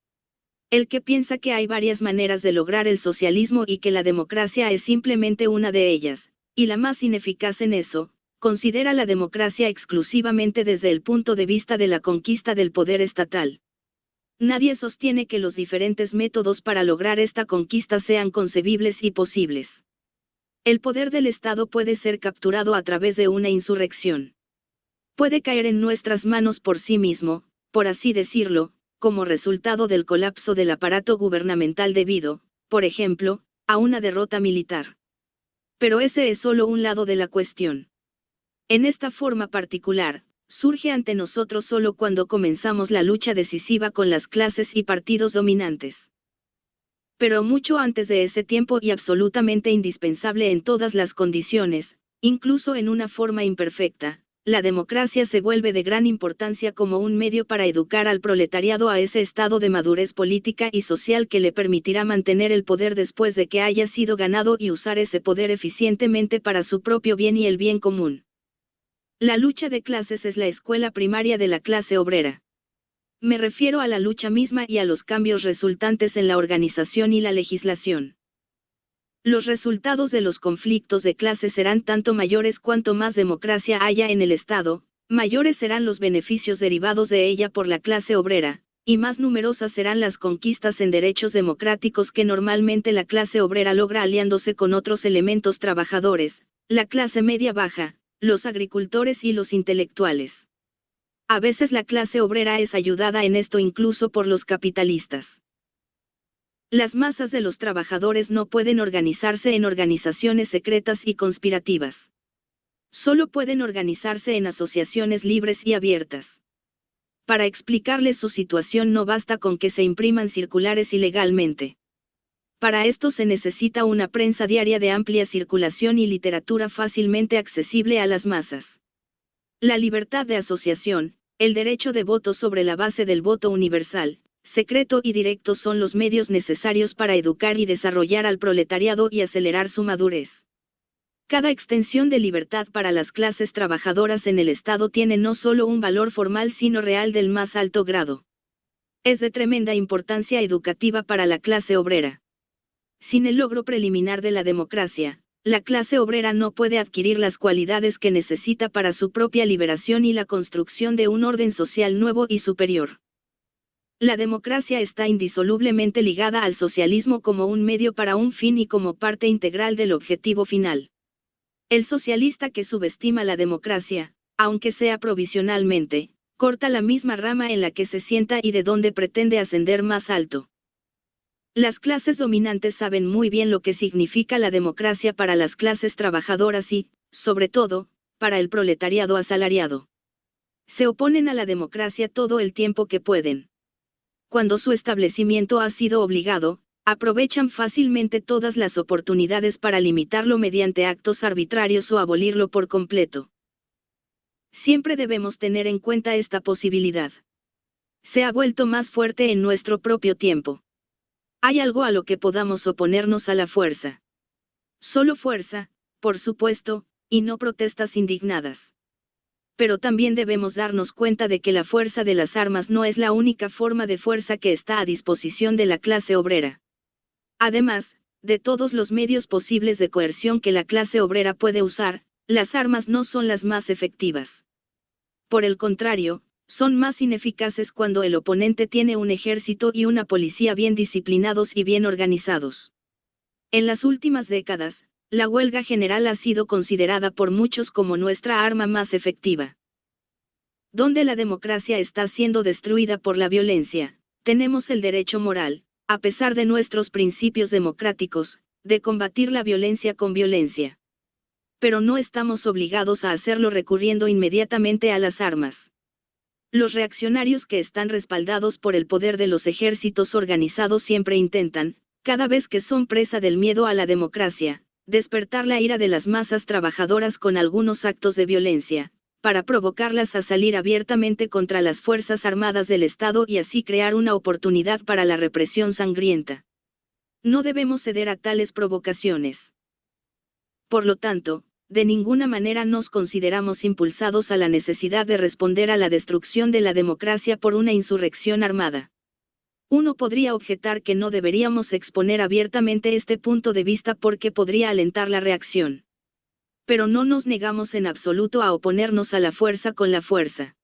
El que piensa que hay varias maneras de lograr el socialismo y que la democracia es simplemente una de ellas, y la más ineficaz en eso, considera la democracia exclusivamente desde el punto de vista de la conquista del poder estatal. Nadie sostiene que los diferentes métodos para lograr esta conquista sean concebibles y posibles. El poder del Estado puede ser capturado a través de una insurrección. Puede caer en nuestras manos por sí mismo, por así decirlo, como resultado del colapso del aparato gubernamental debido, por ejemplo, a una derrota militar. Pero ese es solo un lado de la cuestión. En esta forma particular, surge ante nosotros solo cuando comenzamos la lucha decisiva con las clases y partidos dominantes. Pero mucho antes de ese tiempo y absolutamente indispensable en todas las condiciones, incluso en una forma imperfecta, la democracia se vuelve de gran importancia como un medio para educar al proletariado a ese estado de madurez política y social que le permitirá mantener el poder después de que haya sido ganado y usar ese poder eficientemente para su propio bien y el bien común. La lucha de clases es la escuela primaria de la clase obrera. Me refiero a la lucha misma y a los cambios resultantes en la organización y la legislación. Los resultados de los conflictos de clase serán tanto mayores cuanto más democracia haya en el Estado, mayores serán los beneficios derivados de ella por la clase obrera, y más numerosas serán las conquistas en derechos democráticos que normalmente la clase obrera logra aliándose con otros elementos trabajadores, la clase media baja, los agricultores y los intelectuales. A veces la clase obrera es ayudada en esto incluso por los capitalistas. Las masas de los trabajadores no pueden organizarse en organizaciones secretas y conspirativas. Solo pueden organizarse en asociaciones libres y abiertas. Para explicarles su situación no basta con que se impriman circulares ilegalmente. Para esto se necesita una prensa diaria de amplia circulación y literatura fácilmente accesible a las masas. La libertad de asociación, el derecho de voto sobre la base del voto universal, secreto y directo son los medios necesarios para educar y desarrollar al proletariado y acelerar su madurez. Cada extensión de libertad para las clases trabajadoras en el Estado tiene no solo un valor formal sino real del más alto grado. Es de tremenda importancia educativa para la clase obrera. Sin el logro preliminar de la democracia, la clase obrera no puede adquirir las cualidades que necesita para su propia liberación y la construcción de un orden social nuevo y superior. La democracia está indisolublemente ligada al socialismo como un medio para un fin y como parte integral del objetivo final. El socialista que subestima la democracia, aunque sea provisionalmente, corta la misma rama en la que se sienta y de donde pretende ascender más alto. Las clases dominantes saben muy bien lo que significa la democracia para las clases trabajadoras y, sobre todo, para el proletariado asalariado. Se oponen a la democracia todo el tiempo que pueden. Cuando su establecimiento ha sido obligado, aprovechan fácilmente todas las oportunidades para limitarlo mediante actos arbitrarios o abolirlo por completo. Siempre debemos tener en cuenta esta posibilidad. Se ha vuelto más fuerte en nuestro propio tiempo. ¿Hay algo a lo que podamos oponernos a la fuerza? Solo fuerza, por supuesto, y no protestas indignadas. Pero también debemos darnos cuenta de que la fuerza de las armas no es la única forma de fuerza que está a disposición de la clase obrera. Además, de todos los medios posibles de coerción que la clase obrera puede usar, las armas no son las más efectivas. Por el contrario, son más ineficaces cuando el oponente tiene un ejército y una policía bien disciplinados y bien organizados. En las últimas décadas, la huelga general ha sido considerada por muchos como nuestra arma más efectiva. Donde la democracia está siendo destruida por la violencia, tenemos el derecho moral, a pesar de nuestros principios democráticos, de combatir la violencia con violencia. Pero no estamos obligados a hacerlo recurriendo inmediatamente a las armas. Los reaccionarios que están respaldados por el poder de los ejércitos organizados siempre intentan, cada vez que son presa del miedo a la democracia, despertar la ira de las masas trabajadoras con algunos actos de violencia, para provocarlas a salir abiertamente contra las fuerzas armadas del Estado y así crear una oportunidad para la represión sangrienta. No debemos ceder a tales provocaciones. Por lo tanto, de ninguna manera nos consideramos impulsados a la necesidad de responder a la destrucción de la democracia por una insurrección armada. Uno podría objetar que no deberíamos exponer abiertamente este punto de vista porque podría alentar la reacción. Pero no nos negamos en absoluto a oponernos a la fuerza con la fuerza.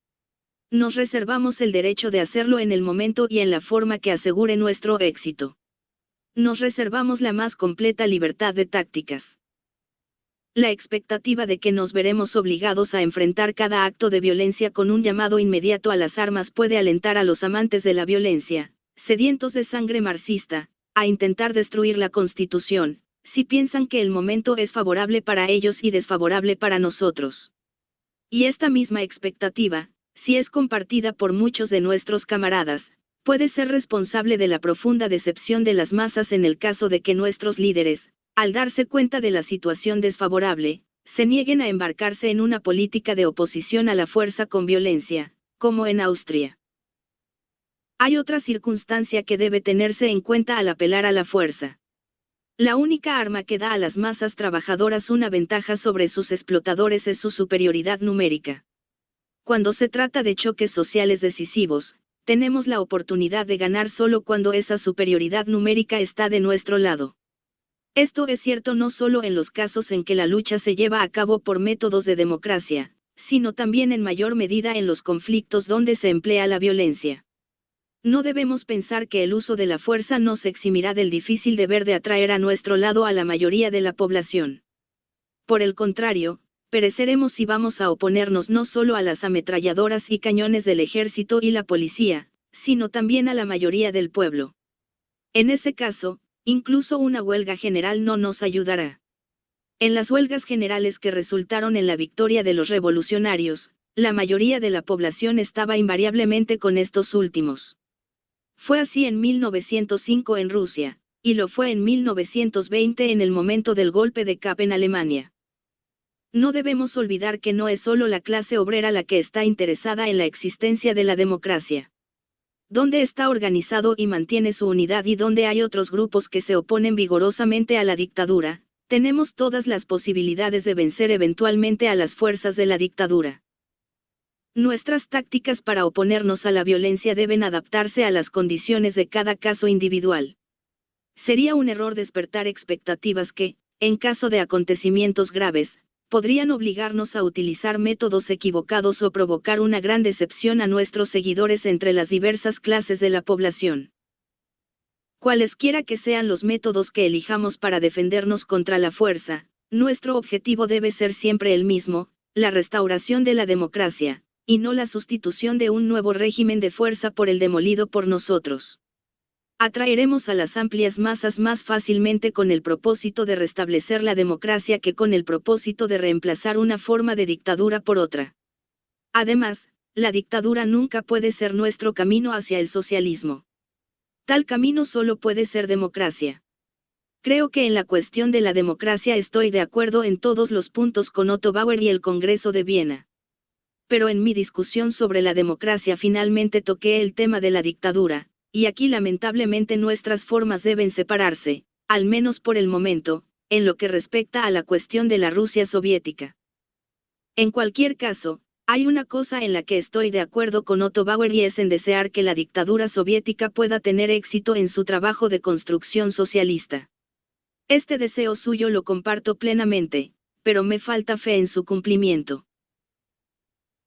Nos reservamos el derecho de hacerlo en el momento y en la forma que asegure nuestro éxito. Nos reservamos la más completa libertad de tácticas. La expectativa de que nos veremos obligados a enfrentar cada acto de violencia con un llamado inmediato a las armas puede alentar a los amantes de la violencia, sedientos de sangre marxista, a intentar destruir la Constitución, si piensan que el momento es favorable para ellos y desfavorable para nosotros. Y esta misma expectativa, si es compartida por muchos de nuestros camaradas, puede ser responsable de la profunda decepción de las masas en el caso de que nuestros líderes, al darse cuenta de la situación desfavorable, se nieguen a embarcarse en una política de oposición a la fuerza con violencia, como en Austria. Hay otra circunstancia que debe tenerse en cuenta al apelar a la fuerza. La única arma que da a las masas trabajadoras una ventaja sobre sus explotadores es su superioridad numérica. Cuando se trata de choques sociales decisivos, tenemos la oportunidad de ganar solo cuando esa superioridad numérica está de nuestro lado. Esto es cierto no solo en los casos en que la lucha se lleva a cabo por métodos de democracia, sino también en mayor medida en los conflictos donde se emplea la violencia. No debemos pensar que el uso de la fuerza nos eximirá del difícil deber de atraer a nuestro lado a la mayoría de la población. Por el contrario, pereceremos si vamos a oponernos no solo a las ametralladoras y cañones del ejército y la policía, sino también a la mayoría del pueblo. En ese caso, incluso una huelga general no nos ayudará. En las huelgas generales que resultaron en la victoria de los revolucionarios, la mayoría de la población estaba invariablemente con estos últimos. Fue así en 1905 en Rusia, y lo fue en 1920 en el momento del golpe de Kapp en Alemania. No debemos olvidar que no es solo la clase obrera la que está interesada en la existencia de la democracia. Donde está organizado y mantiene su unidad y donde hay otros grupos que se oponen vigorosamente a la dictadura, tenemos todas las posibilidades de vencer eventualmente a las fuerzas de la dictadura. Nuestras tácticas para oponernos a la violencia deben adaptarse a las condiciones de cada caso individual. Sería un error despertar expectativas que, en caso de acontecimientos graves, podrían obligarnos a utilizar métodos equivocados o provocar una gran decepción a nuestros seguidores entre las diversas clases de la población. Cualesquiera que sean los métodos que elijamos para defendernos contra la fuerza, nuestro objetivo debe ser siempre el mismo, la restauración de la democracia, y no la sustitución de un nuevo régimen de fuerza por el demolido por nosotros. Atraeremos a las amplias masas más fácilmente con el propósito de restablecer la democracia que con el propósito de reemplazar una forma de dictadura por otra. Además, la dictadura nunca puede ser nuestro camino hacia el socialismo. Tal camino solo puede ser democracia. Creo que en la cuestión de la democracia estoy de acuerdo en todos los puntos con Otto Bauer y el Congreso de Viena. Pero en mi discusión sobre la democracia finalmente toqué el tema de la dictadura. Y aquí lamentablemente nuestras formas deben separarse, al menos por el momento, en lo que respecta a la cuestión de la Rusia soviética. En cualquier caso, hay una cosa en la que estoy de acuerdo con Otto Bauer y es en desear que la dictadura soviética pueda tener éxito en su trabajo de construcción socialista. Este deseo suyo lo comparto plenamente, pero me falta fe en su cumplimiento.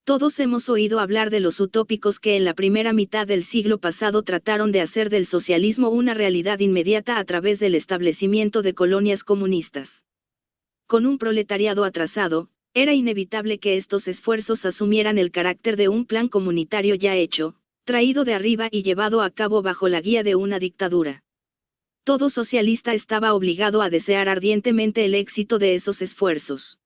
Todos hemos oído hablar de los utópicos que en la primera mitad del siglo pasado trataron de hacer del socialismo una realidad inmediata a través del establecimiento de colonias comunistas. Con un proletariado atrasado, era inevitable que estos esfuerzos asumieran el carácter de un plan comunitario ya hecho, traído de arriba y llevado a cabo bajo la guía de una dictadura. Todo socialista estaba obligado a desear ardientemente el éxito de esos esfuerzos.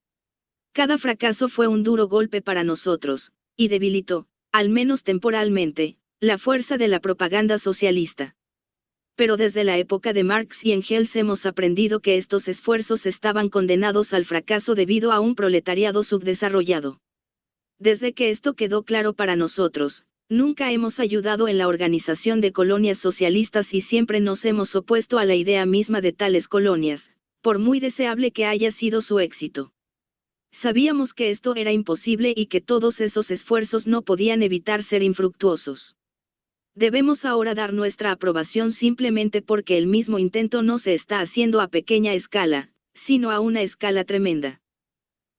Cada fracaso fue un duro golpe para nosotros, y debilitó, al menos temporalmente, la fuerza de la propaganda socialista. Pero desde la época de Marx y Engels hemos aprendido que estos esfuerzos estaban condenados al fracaso debido a un proletariado subdesarrollado. Desde que esto quedó claro para nosotros, nunca hemos ayudado en la organización de colonias socialistas y siempre nos hemos opuesto a la idea misma de tales colonias, por muy deseable que haya sido su éxito. Sabíamos que esto era imposible y que todos esos esfuerzos no podían evitar ser infructuosos. Debemos ahora dar nuestra aprobación simplemente porque el mismo intento no se está haciendo a pequeña escala, sino a una escala tremenda.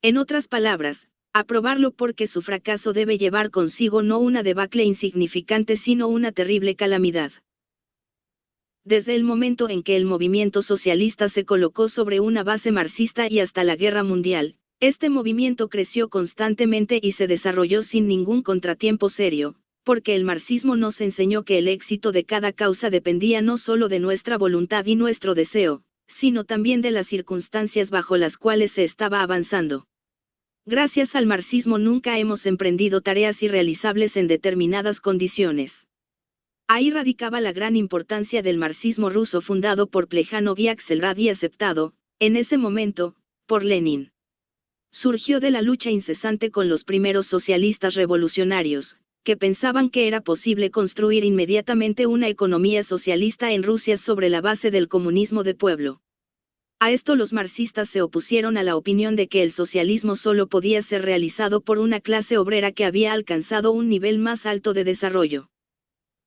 En otras palabras, aprobarlo porque su fracaso debe llevar consigo no una debacle insignificante sino una terrible calamidad. Desde el momento en que el movimiento socialista se colocó sobre una base marxista y hasta la Guerra Mundial, este movimiento creció constantemente y se desarrolló sin ningún contratiempo serio, porque el marxismo nos enseñó que el éxito de cada causa dependía no solo de nuestra voluntad y nuestro deseo, sino también de las circunstancias bajo las cuales se estaba avanzando. Gracias al marxismo nunca hemos emprendido tareas irrealizables en determinadas condiciones. Ahí radicaba la gran importancia del marxismo ruso fundado por Plejánov y Axelrad y aceptado, en ese momento, por Lenin. Surgió de la lucha incesante con los primeros socialistas revolucionarios, que pensaban que era posible construir inmediatamente una economía socialista en Rusia sobre la base del comunismo de pueblo. A esto los marxistas se opusieron a la opinión de que el socialismo solo podía ser realizado por una clase obrera que había alcanzado un nivel más alto de desarrollo.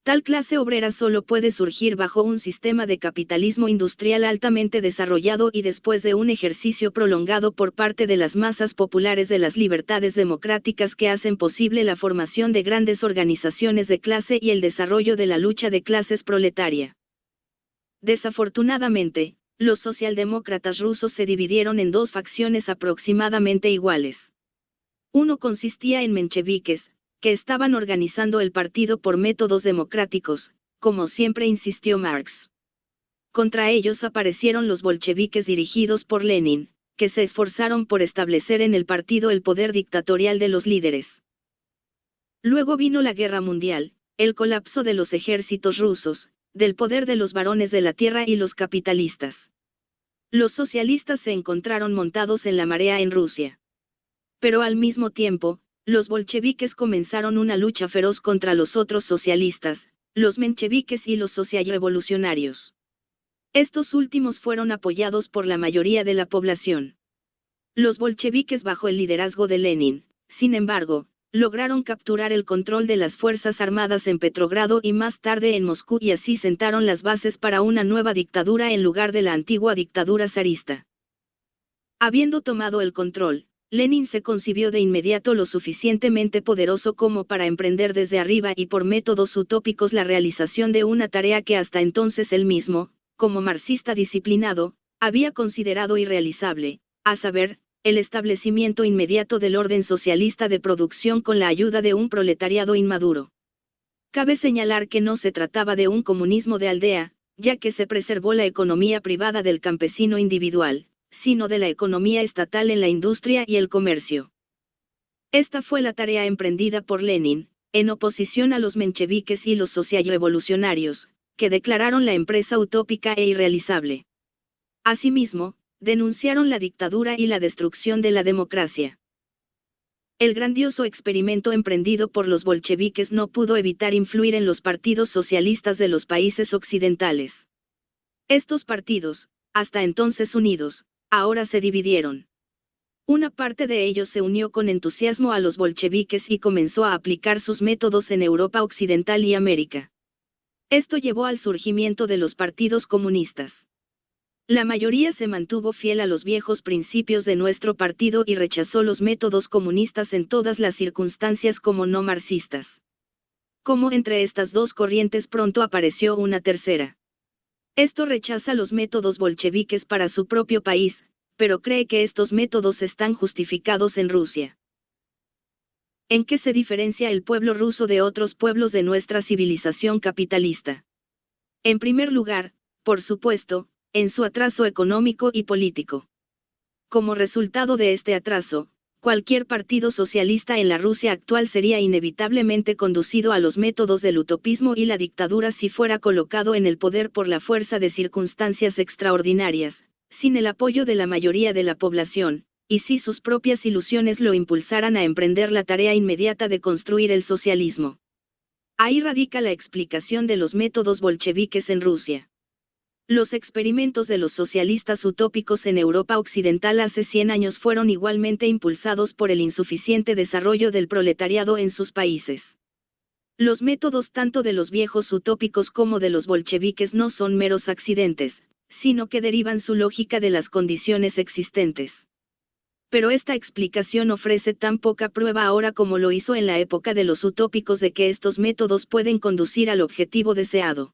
Tal clase obrera solo puede surgir bajo un sistema de capitalismo industrial altamente desarrollado y después de un ejercicio prolongado por parte de las masas populares de las libertades democráticas que hacen posible la formación de grandes organizaciones de clase y el desarrollo de la lucha de clases proletaria. Desafortunadamente, los socialdemócratas rusos se dividieron en dos facciones aproximadamente iguales. Uno consistía en mencheviques, que estaban organizando el partido por métodos democráticos, como siempre insistió Marx. Contra ellos aparecieron los bolcheviques dirigidos por Lenin, que se esforzaron por establecer en el partido el poder dictatorial de los líderes. Luego vino la Guerra Mundial, el colapso de los ejércitos rusos, del poder de los varones de la tierra y los capitalistas. Los socialistas se encontraron montados en la marea en Rusia. Pero al mismo tiempo, los bolcheviques comenzaron una lucha feroz contra los otros socialistas, los mencheviques y los socialrevolucionarios. Estos últimos fueron apoyados por la mayoría de la población. Los bolcheviques bajo el liderazgo de Lenin, sin embargo, lograron capturar el control de las fuerzas armadas en Petrogrado y más tarde en Moscú y así sentaron las bases para una nueva dictadura en lugar de la antigua dictadura zarista. Habiendo tomado el control, Lenin se concibió de inmediato lo suficientemente poderoso como para emprender desde arriba y por métodos utópicos la realización de una tarea que hasta entonces él mismo, como marxista disciplinado, había considerado irrealizable, a saber, el establecimiento inmediato del orden socialista de producción con la ayuda de un proletariado inmaduro. Cabe señalar que no se trataba de un comunismo de aldea, ya que se preservó la economía privada del campesino individual, sino de la economía estatal en la industria y el comercio. Esta fue la tarea emprendida por Lenin, en oposición a los mencheviques y los socialrevolucionarios, que declararon la empresa utópica e irrealizable. Asimismo, denunciaron la dictadura y la destrucción de la democracia. El grandioso experimento emprendido por los bolcheviques no pudo evitar influir en los partidos socialistas de los países occidentales. Estos partidos, hasta entonces unidos, ahora se dividieron. Una parte de ellos se unió con entusiasmo a los bolcheviques y comenzó a aplicar sus métodos en Europa Occidental y América. Esto llevó al surgimiento de los partidos comunistas. La mayoría se mantuvo fiel a los viejos principios de nuestro partido y rechazó los métodos comunistas en todas las circunstancias como no marxistas. Como entre estas dos corrientes pronto apareció una tercera. Esto rechaza los métodos bolcheviques para su propio país, pero cree que estos métodos están justificados en Rusia. ¿En qué se diferencia el pueblo ruso de otros pueblos de nuestra civilización capitalista? En primer lugar, por supuesto, en su atraso económico y político. Como resultado de este atraso, cualquier partido socialista en la Rusia actual sería inevitablemente conducido a los métodos del utopismo y la dictadura si fuera colocado en el poder por la fuerza de circunstancias extraordinarias, sin el apoyo de la mayoría de la población, y si sus propias ilusiones lo impulsaran a emprender la tarea inmediata de construir el socialismo. Ahí radica la explicación de los métodos bolcheviques en Rusia. Los experimentos de los socialistas utópicos en Europa Occidental hace 100 años fueron igualmente impulsados por el insuficiente desarrollo del proletariado en sus países. Los métodos tanto de los viejos utópicos como de los bolcheviques no son meros accidentes, sino que derivan su lógica de las condiciones existentes. Pero esta explicación ofrece tan poca prueba ahora como lo hizo en la época de los utópicos de que estos métodos pueden conducir al objetivo deseado.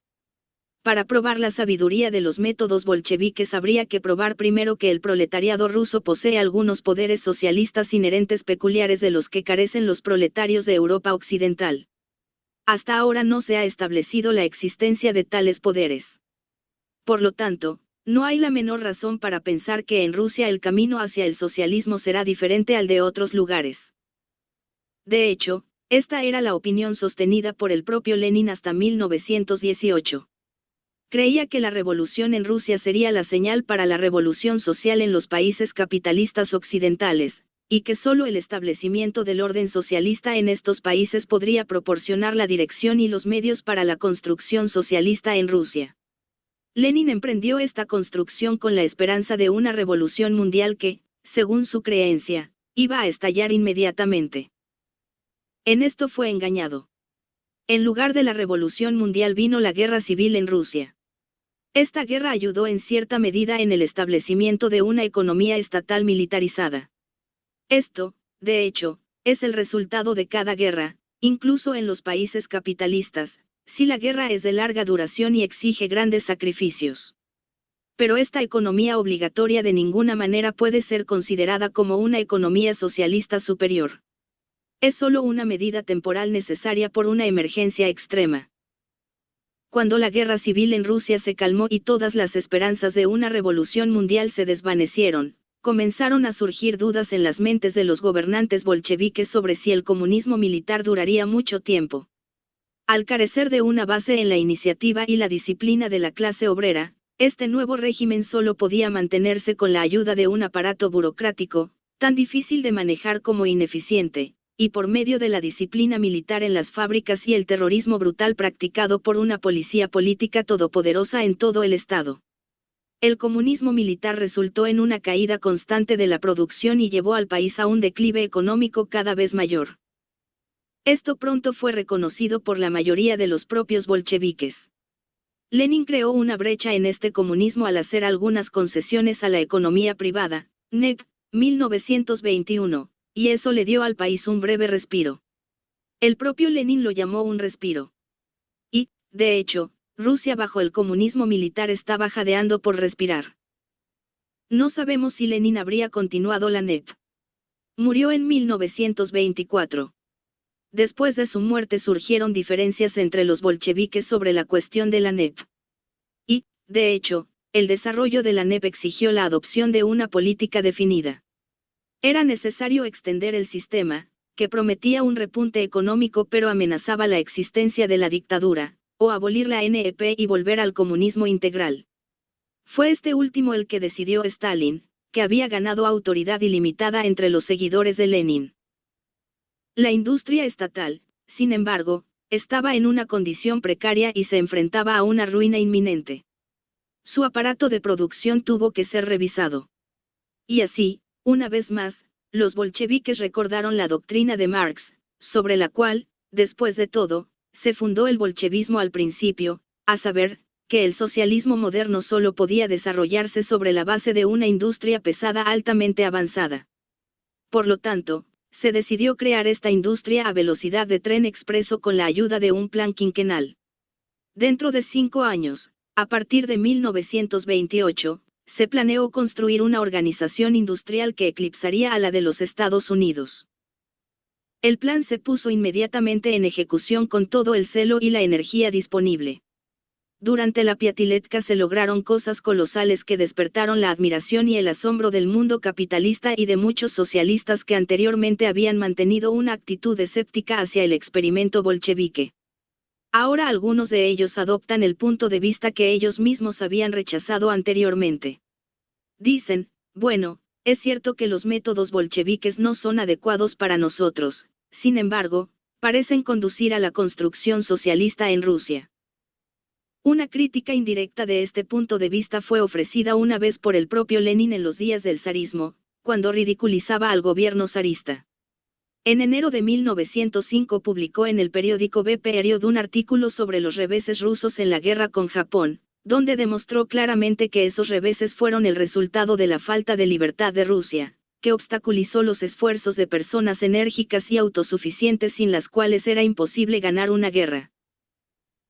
Para probar la sabiduría de los métodos bolcheviques habría que probar primero que el proletariado ruso posee algunos poderes socialistas inherentes peculiares de los que carecen los proletarios de Europa Occidental. Hasta ahora no se ha establecido la existencia de tales poderes. Por lo tanto, no hay la menor razón para pensar que en Rusia el camino hacia el socialismo será diferente al de otros lugares. De hecho, esta era la opinión sostenida por el propio Lenin hasta 1918. Creía que la revolución en Rusia sería la señal para la revolución social en los países capitalistas occidentales, y que solo el establecimiento del orden socialista en estos países podría proporcionar la dirección y los medios para la construcción socialista en Rusia. Lenin emprendió esta construcción con la esperanza de una revolución mundial que, según su creencia, iba a estallar inmediatamente. En esto fue engañado. En lugar de la revolución mundial vino la guerra civil en Rusia. Esta guerra ayudó en cierta medida en el establecimiento de una economía estatal militarizada. Esto, de hecho, es el resultado de cada guerra, incluso en los países capitalistas, si la guerra es de larga duración y exige grandes sacrificios. Pero esta economía obligatoria de ninguna manera puede ser considerada como una economía socialista superior. Es solo una medida temporal necesaria por una emergencia extrema. Cuando la guerra civil en Rusia se calmó y todas las esperanzas de una revolución mundial se desvanecieron, comenzaron a surgir dudas en las mentes de los gobernantes bolcheviques sobre si el comunismo militar duraría mucho tiempo. Al carecer de una base en la iniciativa y la disciplina de la clase obrera, este nuevo régimen solo podía mantenerse con la ayuda de un aparato burocrático, tan difícil de manejar como ineficiente, y por medio de la disciplina militar en las fábricas y el terrorismo brutal practicado por una policía política todopoderosa en todo el Estado. El comunismo militar resultó en una caída constante de la producción y llevó al país a un declive económico cada vez mayor. Esto pronto fue reconocido por la mayoría de los propios bolcheviques. Lenin creó una brecha en este comunismo al hacer algunas concesiones a la economía privada, NEP, 1921. Y eso le dio al país un breve respiro. El propio Lenin lo llamó un respiro. Y, de hecho, Rusia bajo el comunismo militar estaba jadeando por respirar. No sabemos si Lenin habría continuado la NEP. Murió en 1924. Después de su muerte surgieron diferencias entre los bolcheviques sobre la cuestión de la NEP. Y, de hecho, el desarrollo de la NEP exigió la adopción de una política definida. Era necesario extender el sistema, que prometía un repunte económico pero amenazaba la existencia de la dictadura, o abolir la NEP y volver al comunismo integral. Fue este último el que decidió Stalin, que había ganado autoridad ilimitada entre los seguidores de Lenin. La industria estatal, sin embargo, estaba en una condición precaria y se enfrentaba a una ruina inminente. Su aparato de producción tuvo que ser revisado. Y así, una vez más, los bolcheviques recordaron la doctrina de Marx, sobre la cual, después de todo, se fundó el bolchevismo al principio, a saber, que el socialismo moderno solo podía desarrollarse sobre la base de una industria pesada altamente avanzada. Por lo tanto, se decidió crear esta industria a velocidad de tren expreso con la ayuda de un plan quinquenal. Dentro de 5 años, a partir de 1928, se planeó construir una organización industrial que eclipsaría a la de los Estados Unidos. El plan se puso inmediatamente en ejecución con todo el celo y la energía disponible. Durante la Piatiletka se lograron cosas colosales que despertaron la admiración y el asombro del mundo capitalista y de muchos socialistas que anteriormente habían mantenido una actitud escéptica hacia el experimento bolchevique. Ahora algunos de ellos adoptan el punto de vista que ellos mismos habían rechazado anteriormente. Dicen, bueno, es cierto que los métodos bolcheviques no son adecuados para nosotros, sin embargo, parecen conducir a la construcción socialista en Rusia. Una crítica indirecta de este punto de vista fue ofrecida una vez por el propio Lenin en los días del zarismo, cuando ridiculizaba al gobierno zarista. En enero de 1905 publicó en el periódico Period un artículo sobre los reveses rusos en la guerra con Japón, donde demostró claramente que esos reveses fueron el resultado de la falta de libertad de Rusia, que obstaculizó los esfuerzos de personas enérgicas y autosuficientes sin las cuales era imposible ganar una guerra.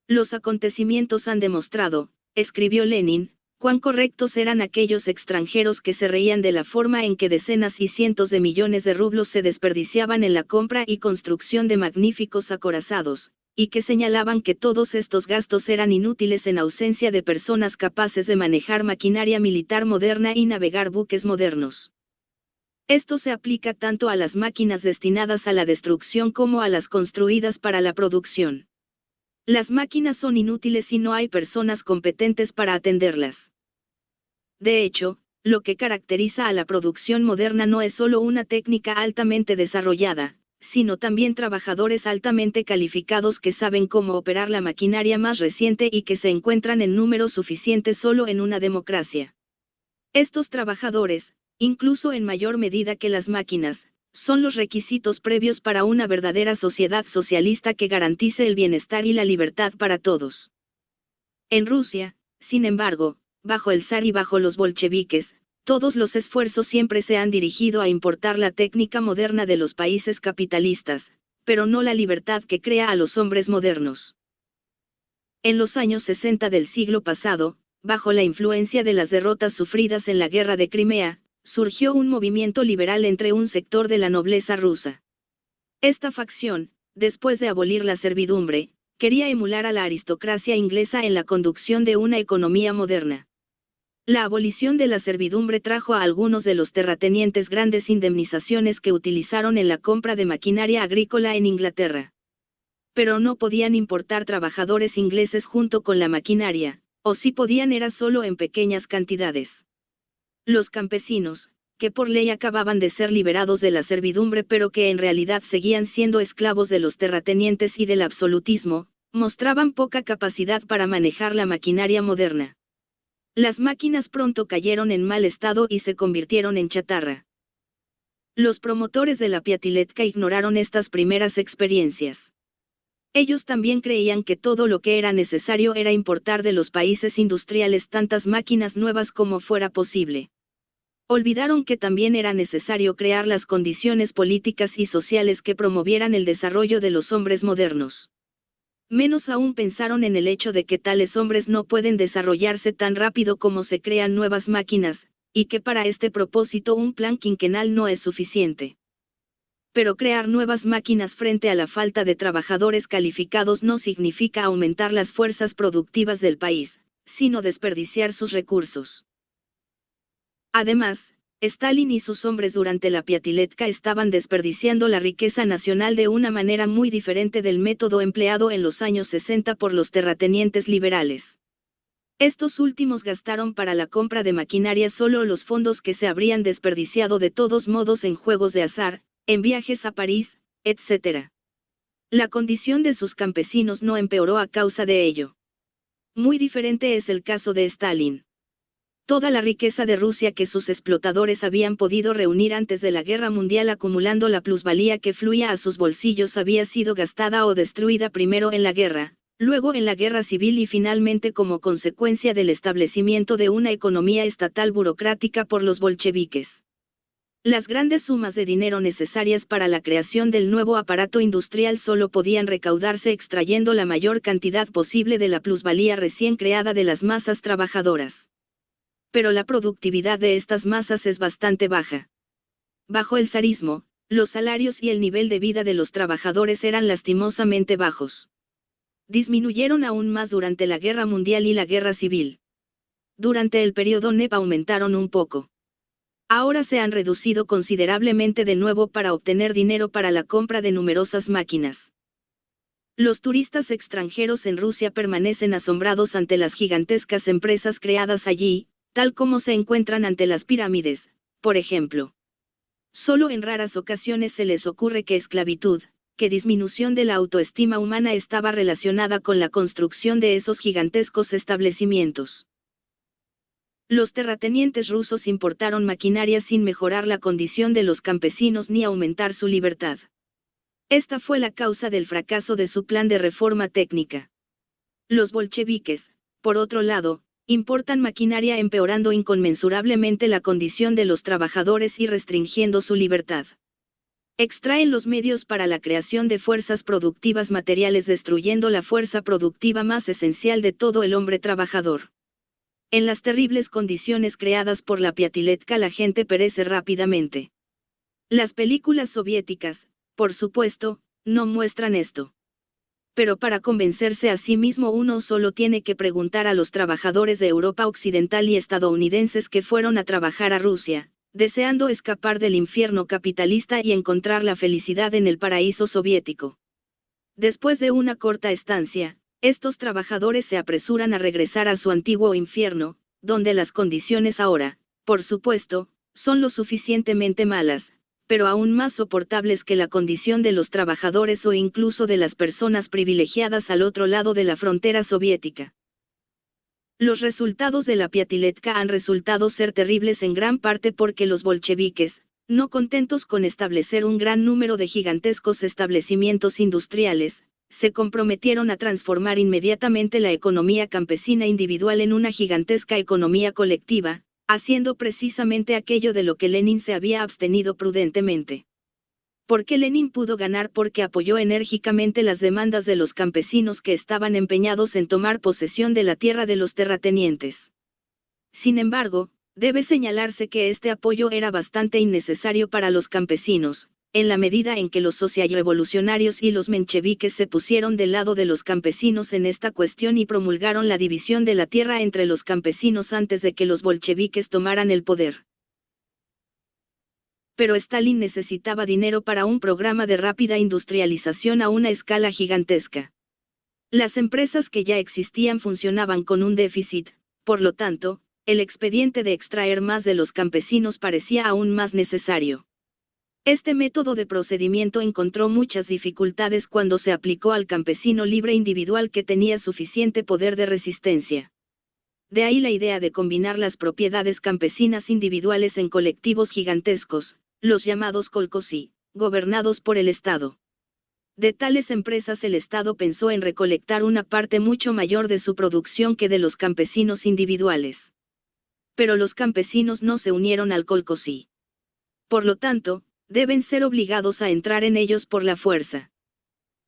Los acontecimientos han demostrado, escribió Lenin, cuán correctos eran aquellos extranjeros que se reían de la forma en que decenas y cientos de millones de rublos se desperdiciaban en la compra y construcción de magníficos acorazados, y que señalaban que todos estos gastos eran inútiles en ausencia de personas capaces de manejar maquinaria militar moderna y navegar buques modernos. Esto se aplica tanto a las máquinas destinadas a la destrucción como a las construidas para la producción. Las máquinas son inútiles si no hay personas competentes para atenderlas. De hecho, lo que caracteriza a la producción moderna no es solo una técnica altamente desarrollada, sino también trabajadores altamente calificados que saben cómo operar la maquinaria más reciente y que se encuentran en números suficientes solo en una democracia. Estos trabajadores, incluso en mayor medida que las máquinas, son los requisitos previos para una verdadera sociedad socialista que garantice el bienestar y la libertad para todos. En Rusia, sin embargo, bajo el zar y bajo los bolcheviques, todos los esfuerzos siempre se han dirigido a importar la técnica moderna de los países capitalistas, pero no la libertad que crea a los hombres modernos. En los años 60 del siglo pasado, bajo la influencia de las derrotas sufridas en la guerra de Crimea, surgió un movimiento liberal entre un sector de la nobleza rusa. Esta facción, después de abolir la servidumbre, quería emular a la aristocracia inglesa en la conducción de una economía moderna. La abolición de la servidumbre trajo a algunos de los terratenientes grandes indemnizaciones que utilizaron en la compra de maquinaria agrícola en Inglaterra. Pero no podían importar trabajadores ingleses junto con la maquinaria, o si podían era solo en pequeñas cantidades. Los campesinos, que por ley acababan de ser liberados de la servidumbre pero que en realidad seguían siendo esclavos de los terratenientes y del absolutismo, mostraban poca capacidad para manejar la maquinaria moderna. Las máquinas pronto cayeron en mal estado y se convirtieron en chatarra. Los promotores de la piatiletka ignoraron estas primeras experiencias. Ellos también creían que todo lo que era necesario era importar de los países industriales tantas máquinas nuevas como fuera posible. Olvidaron que también era necesario crear las condiciones políticas y sociales que promovieran el desarrollo de los hombres modernos. Menos aún pensaron en el hecho de que tales hombres no pueden desarrollarse tan rápido como se crean nuevas máquinas, y que para este propósito un plan quinquenal no es suficiente. Pero crear nuevas máquinas frente a la falta de trabajadores calificados no significa aumentar las fuerzas productivas del país, sino desperdiciar sus recursos. Además, Stalin y sus hombres durante la piatiletka estaban desperdiciando la riqueza nacional de una manera muy diferente del método empleado en los años 60 por los terratenientes liberales. Estos últimos gastaron para la compra de maquinaria solo los fondos que se habrían desperdiciado de todos modos en juegos de azar, en viajes a París, etc. La condición de sus campesinos no empeoró a causa de ello. Muy diferente es el caso de Stalin. Toda la riqueza de Rusia que sus explotadores habían podido reunir antes de la guerra mundial acumulando la plusvalía que fluía a sus bolsillos había sido gastada o destruida primero en la guerra, luego en la guerra civil y finalmente como consecuencia del establecimiento de una economía estatal burocrática por los bolcheviques. Las grandes sumas de dinero necesarias para la creación del nuevo aparato industrial solo podían recaudarse extrayendo la mayor cantidad posible de la plusvalía recién creada de las masas trabajadoras. Pero la productividad de estas masas es bastante baja. Bajo el zarismo, los salarios y el nivel de vida de los trabajadores eran lastimosamente bajos. Disminuyeron aún más durante la Guerra Mundial y la Guerra Civil. Durante el periodo NEP aumentaron un poco. Ahora se han reducido considerablemente de nuevo para obtener dinero para la compra de numerosas máquinas. Los turistas extranjeros en Rusia permanecen asombrados ante las gigantescas empresas creadas allí, tal como se encuentran ante las pirámides, por ejemplo. Solo en raras ocasiones se les ocurre que esclavitud, que disminución de la autoestima humana estaba relacionada con la construcción de esos gigantescos establecimientos. Los terratenientes rusos importaron maquinaria sin mejorar la condición de los campesinos ni aumentar su libertad. Esta fue la causa del fracaso de su plan de reforma técnica. Los bolcheviques, por otro lado, importan maquinaria empeorando inconmensurablemente la condición de los trabajadores y restringiendo su libertad. Extraen los medios para la creación de fuerzas productivas materiales destruyendo la fuerza productiva más esencial de todo el hombre trabajador. En las terribles condiciones creadas por la piatiletka la gente perece rápidamente. Las películas soviéticas, por supuesto, no muestran esto. Pero para convencerse a sí mismo uno solo tiene que preguntar a los trabajadores de Europa Occidental y estadounidenses que fueron a trabajar a Rusia, deseando escapar del infierno capitalista y encontrar la felicidad en el paraíso soviético. Después de una corta estancia, estos trabajadores se apresuran a regresar a su antiguo infierno, donde las condiciones ahora, por supuesto, son lo suficientemente malas, pero aún más soportables que la condición de los trabajadores o incluso de las personas privilegiadas al otro lado de la frontera soviética. Los resultados de la piatiletka han resultado ser terribles en gran parte porque los bolcheviques, no contentos con establecer un gran número de gigantescos establecimientos industriales, se comprometieron a transformar inmediatamente la economía campesina individual en una gigantesca economía colectiva, haciendo precisamente aquello de lo que Lenin se había abstenido prudentemente. ¿Por qué Lenin pudo ganar? Porque apoyó enérgicamente las demandas de los campesinos que estaban empeñados en tomar posesión de la tierra de los terratenientes. Sin embargo, debe señalarse que este apoyo era bastante innecesario para los campesinos, en la medida en que los socialrevolucionarios y los mencheviques se pusieron del lado de los campesinos en esta cuestión y promulgaron la división de la tierra entre los campesinos antes de que los bolcheviques tomaran el poder. Pero Stalin necesitaba dinero para un programa de rápida industrialización a una escala gigantesca. Las empresas que ya existían funcionaban con un déficit, por lo tanto, el expediente de extraer más de los campesinos parecía aún más necesario. Este método de procedimiento encontró muchas dificultades cuando se aplicó al campesino libre individual que tenía suficiente poder de resistencia. De ahí la idea de combinar las propiedades campesinas individuales en colectivos gigantescos, los llamados kolkhozy, gobernados por el Estado. De tales empresas el Estado pensó en recolectar una parte mucho mayor de su producción que de los campesinos individuales. Pero los campesinos no se unieron al kolkhozy. Por lo tanto, deben ser obligados a entrar en ellos por la fuerza.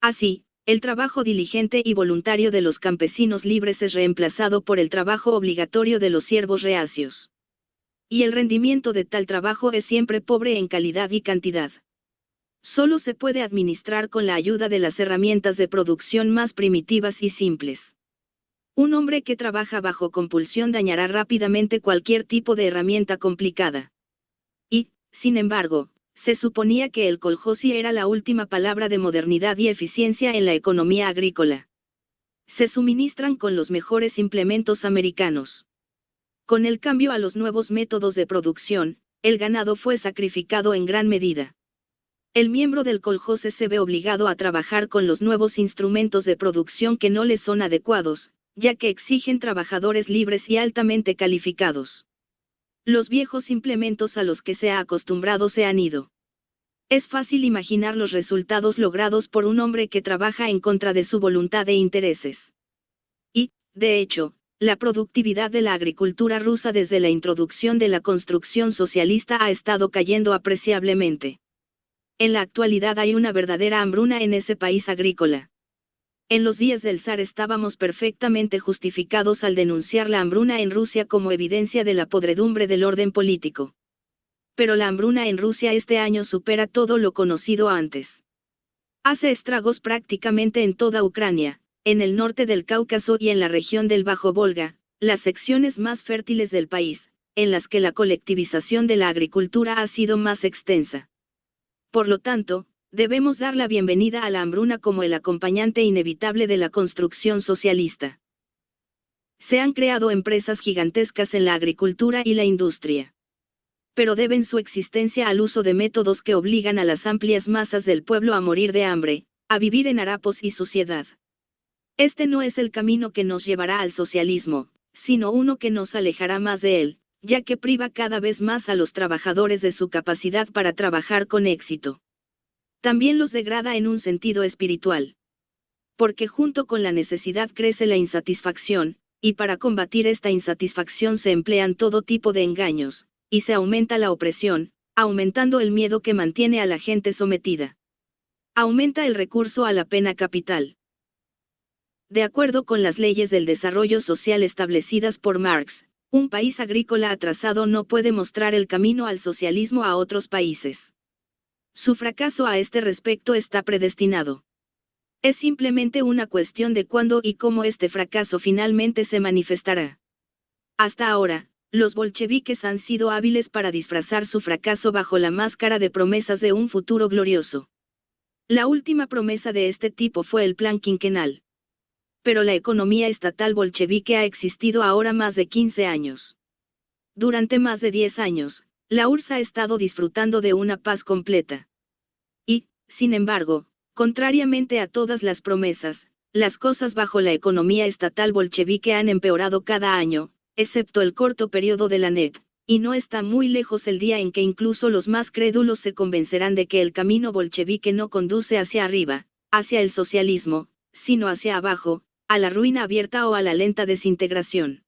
Así, el trabajo diligente y voluntario de los campesinos libres es reemplazado por el trabajo obligatorio de los siervos reacios. Y el rendimiento de tal trabajo es siempre pobre en calidad y cantidad. Solo se puede administrar con la ayuda de las herramientas de producción más primitivas y simples. Un hombre que trabaja bajo compulsión dañará rápidamente cualquier tipo de herramienta complicada. Y, sin embargo, se suponía que el kolkhozy era la última palabra de modernidad y eficiencia en la economía agrícola. Se suministran con los mejores implementos americanos. Con el cambio a los nuevos métodos de producción, el ganado fue sacrificado en gran medida. El miembro del kolkhozy se ve obligado a trabajar con los nuevos instrumentos de producción que no le son adecuados, ya que exigen trabajadores libres y altamente calificados. Los viejos implementos a los que se ha acostumbrado se han ido. Es fácil imaginar los resultados logrados por un hombre que trabaja en contra de su voluntad e intereses. Y, de hecho, la productividad de la agricultura rusa desde la introducción de la construcción socialista ha estado cayendo apreciablemente. En la actualidad hay una verdadera hambruna en ese país agrícola. En los días del zar estábamos perfectamente justificados al denunciar la hambruna en Rusia como evidencia de la podredumbre del orden político. Pero la hambruna en Rusia este año supera todo lo conocido antes. Hace estragos prácticamente en toda Ucrania, en el norte del Cáucaso y en la región del Bajo Volga, las secciones más fértiles del país, en las que la colectivización de la agricultura ha sido más extensa. Por lo tanto, debemos dar la bienvenida a la hambruna como el acompañante inevitable de la construcción socialista. Se han creado empresas gigantescas en la agricultura y la industria. pero deben su existencia al uso de métodos que obligan a las amplias masas del pueblo a morir de hambre, a vivir en harapos y suciedad. Este no es el camino que nos llevará al socialismo, sino uno que nos alejará más de él, ya que priva cada vez más a los trabajadores de su capacidad para trabajar con éxito. También los degrada en un sentido espiritual. Porque junto con la necesidad crece la insatisfacción, y para combatir esta insatisfacción se emplean todo tipo de engaños, y se aumenta la opresión, aumentando el miedo que mantiene a la gente sometida. Aumenta el recurso a la pena capital. De acuerdo con las leyes del desarrollo social establecidas por Marx, un país agrícola atrasado no puede mostrar el camino al socialismo a otros países. Su fracaso a este respecto está predestinado. Es simplemente una cuestión de cuándo y cómo este fracaso finalmente se manifestará. Hasta ahora, los bolcheviques han sido hábiles para disfrazar su fracaso bajo la máscara de promesas de un futuro glorioso. La última promesa de este tipo fue el Plan Quinquenal. Pero la economía estatal bolchevique ha existido ahora más de 15 años. Durante más de 10 años, la URSS ha estado disfrutando de una paz completa. Y, sin embargo, contrariamente a todas las promesas, las cosas bajo la economía estatal bolchevique han empeorado cada año, excepto el corto periodo de la NEP, y no está muy lejos el día en que incluso los más crédulos se convencerán de que el camino bolchevique no conduce hacia arriba, hacia el socialismo, sino hacia abajo, a la ruina abierta o a la lenta desintegración.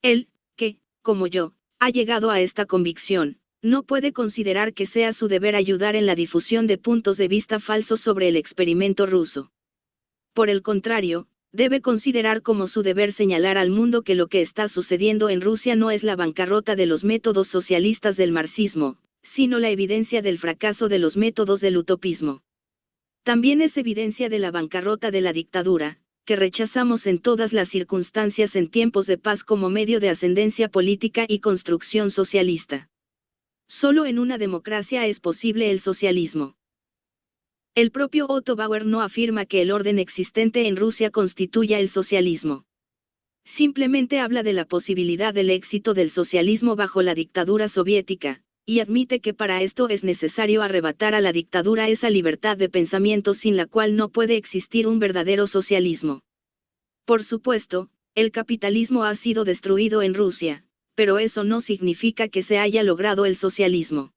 Él, que, como yo, ha llegado a esta convicción, no puede considerar que sea su deber ayudar en la difusión de puntos de vista falsos sobre el experimento ruso. Por el contrario, debe considerar como su deber señalar al mundo que lo que está sucediendo en Rusia no es la bancarrota de los métodos socialistas del marxismo, sino la evidencia del fracaso de los métodos del utopismo. También es evidencia de la bancarrota de la dictadura, que rechazamos en todas las circunstancias en tiempos de paz como medio de ascendencia política y construcción socialista. Solo en una democracia es posible el socialismo. El propio Otto Bauer no afirma que el orden existente en Rusia constituya el socialismo. Simplemente habla de la posibilidad del éxito del socialismo bajo la dictadura soviética, y admite que para esto es necesario arrebatar a la dictadura esa libertad de pensamiento sin la cual no puede existir un verdadero socialismo. Por supuesto, el capitalismo ha sido destruido en Rusia, pero eso no significa que se haya logrado el socialismo.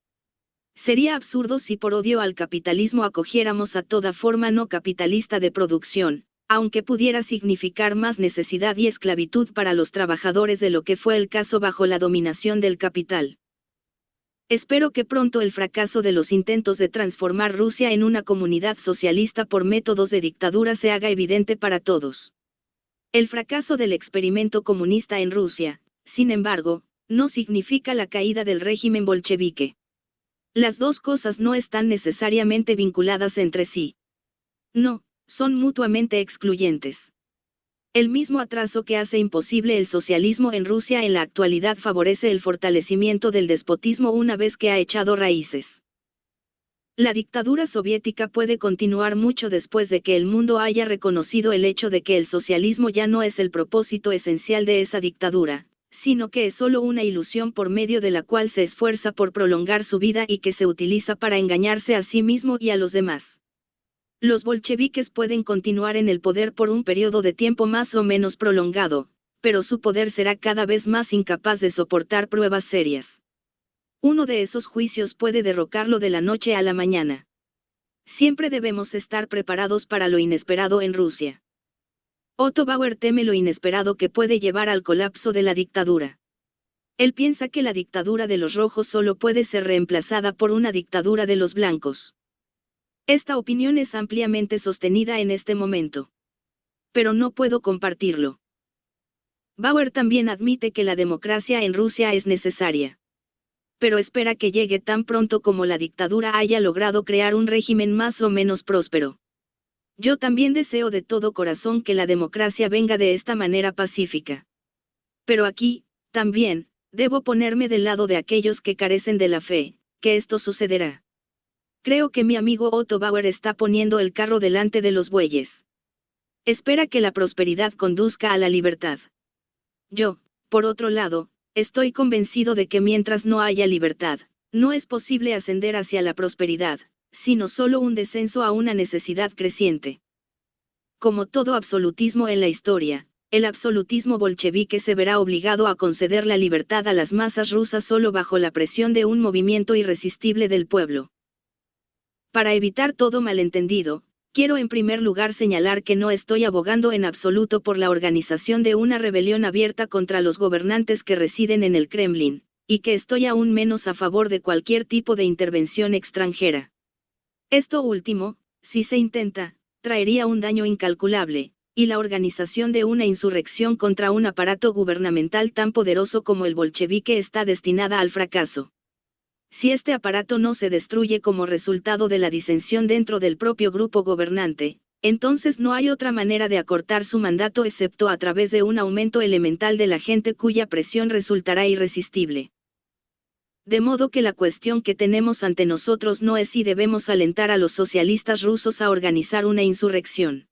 Sería absurdo si por odio al capitalismo acogiéramos a toda forma no capitalista de producción, aunque pudiera significar más necesidad y esclavitud para los trabajadores de lo que fue el caso bajo la dominación del capital. Espero que pronto el fracaso de los intentos de transformar Rusia en una comunidad socialista por métodos de dictadura se haga evidente para todos. El fracaso del experimento comunista en Rusia, sin embargo, no significa la caída del régimen bolchevique. Las dos cosas no están necesariamente vinculadas entre sí. No, son mutuamente excluyentes. El mismo atraso que hace imposible el socialismo en Rusia en la actualidad favorece el fortalecimiento del despotismo una vez que ha echado raíces. La dictadura soviética puede continuar mucho después de que el mundo haya reconocido el hecho de que el socialismo ya no es el propósito esencial de esa dictadura, sino que es solo una ilusión por medio de la cual se esfuerza por prolongar su vida y que se utiliza para engañarse a sí mismo y a los demás. Los bolcheviques pueden continuar en el poder por un periodo de tiempo más o menos prolongado, pero su poder será cada vez más incapaz de soportar pruebas serias. Uno de esos juicios puede derrocarlo de la noche a la mañana. Siempre debemos estar preparados para lo inesperado en Rusia. Otto Bauer teme lo inesperado que puede llevar al colapso de la dictadura. Él piensa que la dictadura de los rojos solo puede ser reemplazada por una dictadura de los blancos. Esta opinión es ampliamente sostenida en este momento. Pero no puedo compartirlo. Bauer también admite que la democracia en Rusia es necesaria. Pero espera que llegue tan pronto como la dictadura haya logrado crear un régimen más o menos próspero. Yo también deseo de todo corazón que la democracia venga de esta manera pacífica. Pero aquí, también, debo ponerme del lado de aquellos que carecen de la fe, que esto sucederá. Creo que mi amigo Otto Bauer está poniendo el carro delante de los bueyes. Espera que la prosperidad conduzca a la libertad. Yo, por otro lado, estoy convencido de que mientras no haya libertad, no es posible ascender hacia la prosperidad, sino solo un descenso a una necesidad creciente. Como todo absolutismo en la historia, el absolutismo bolchevique se verá obligado a conceder la libertad a las masas rusas solo bajo la presión de un movimiento irresistible del pueblo. Para evitar todo malentendido, quiero en primer lugar señalar que no estoy abogando en absoluto por la organización de una rebelión abierta contra los gobernantes que residen en el Kremlin, y que estoy aún menos a favor de cualquier tipo de intervención extranjera. Esto último, si se intenta, traería un daño incalculable, y la organización de una insurrección contra un aparato gubernamental tan poderoso como el bolchevique está destinada al fracaso. Si este aparato no se destruye como resultado de la disensión dentro del propio grupo gobernante, entonces no hay otra manera de acortar su mandato excepto a través de un aumento elemental de la gente cuya presión resultará irresistible. De modo que la cuestión que tenemos ante nosotros no es si debemos alentar a los socialistas rusos a organizar una insurrección.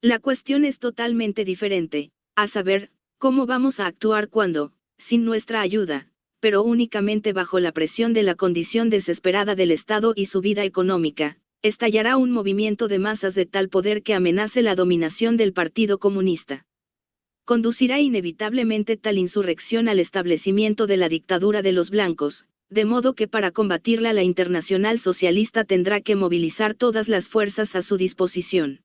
La cuestión es totalmente diferente, a saber, cómo vamos a actuar cuando, sin nuestra ayuda, pero únicamente bajo la presión de la condición desesperada del Estado y su vida económica, estallará un movimiento de masas de tal poder que amenace la dominación del Partido Comunista. Conducirá inevitablemente tal insurrección al establecimiento de la dictadura de los blancos, de modo que para combatirla la Internacional Socialista tendrá que movilizar todas las fuerzas a su disposición.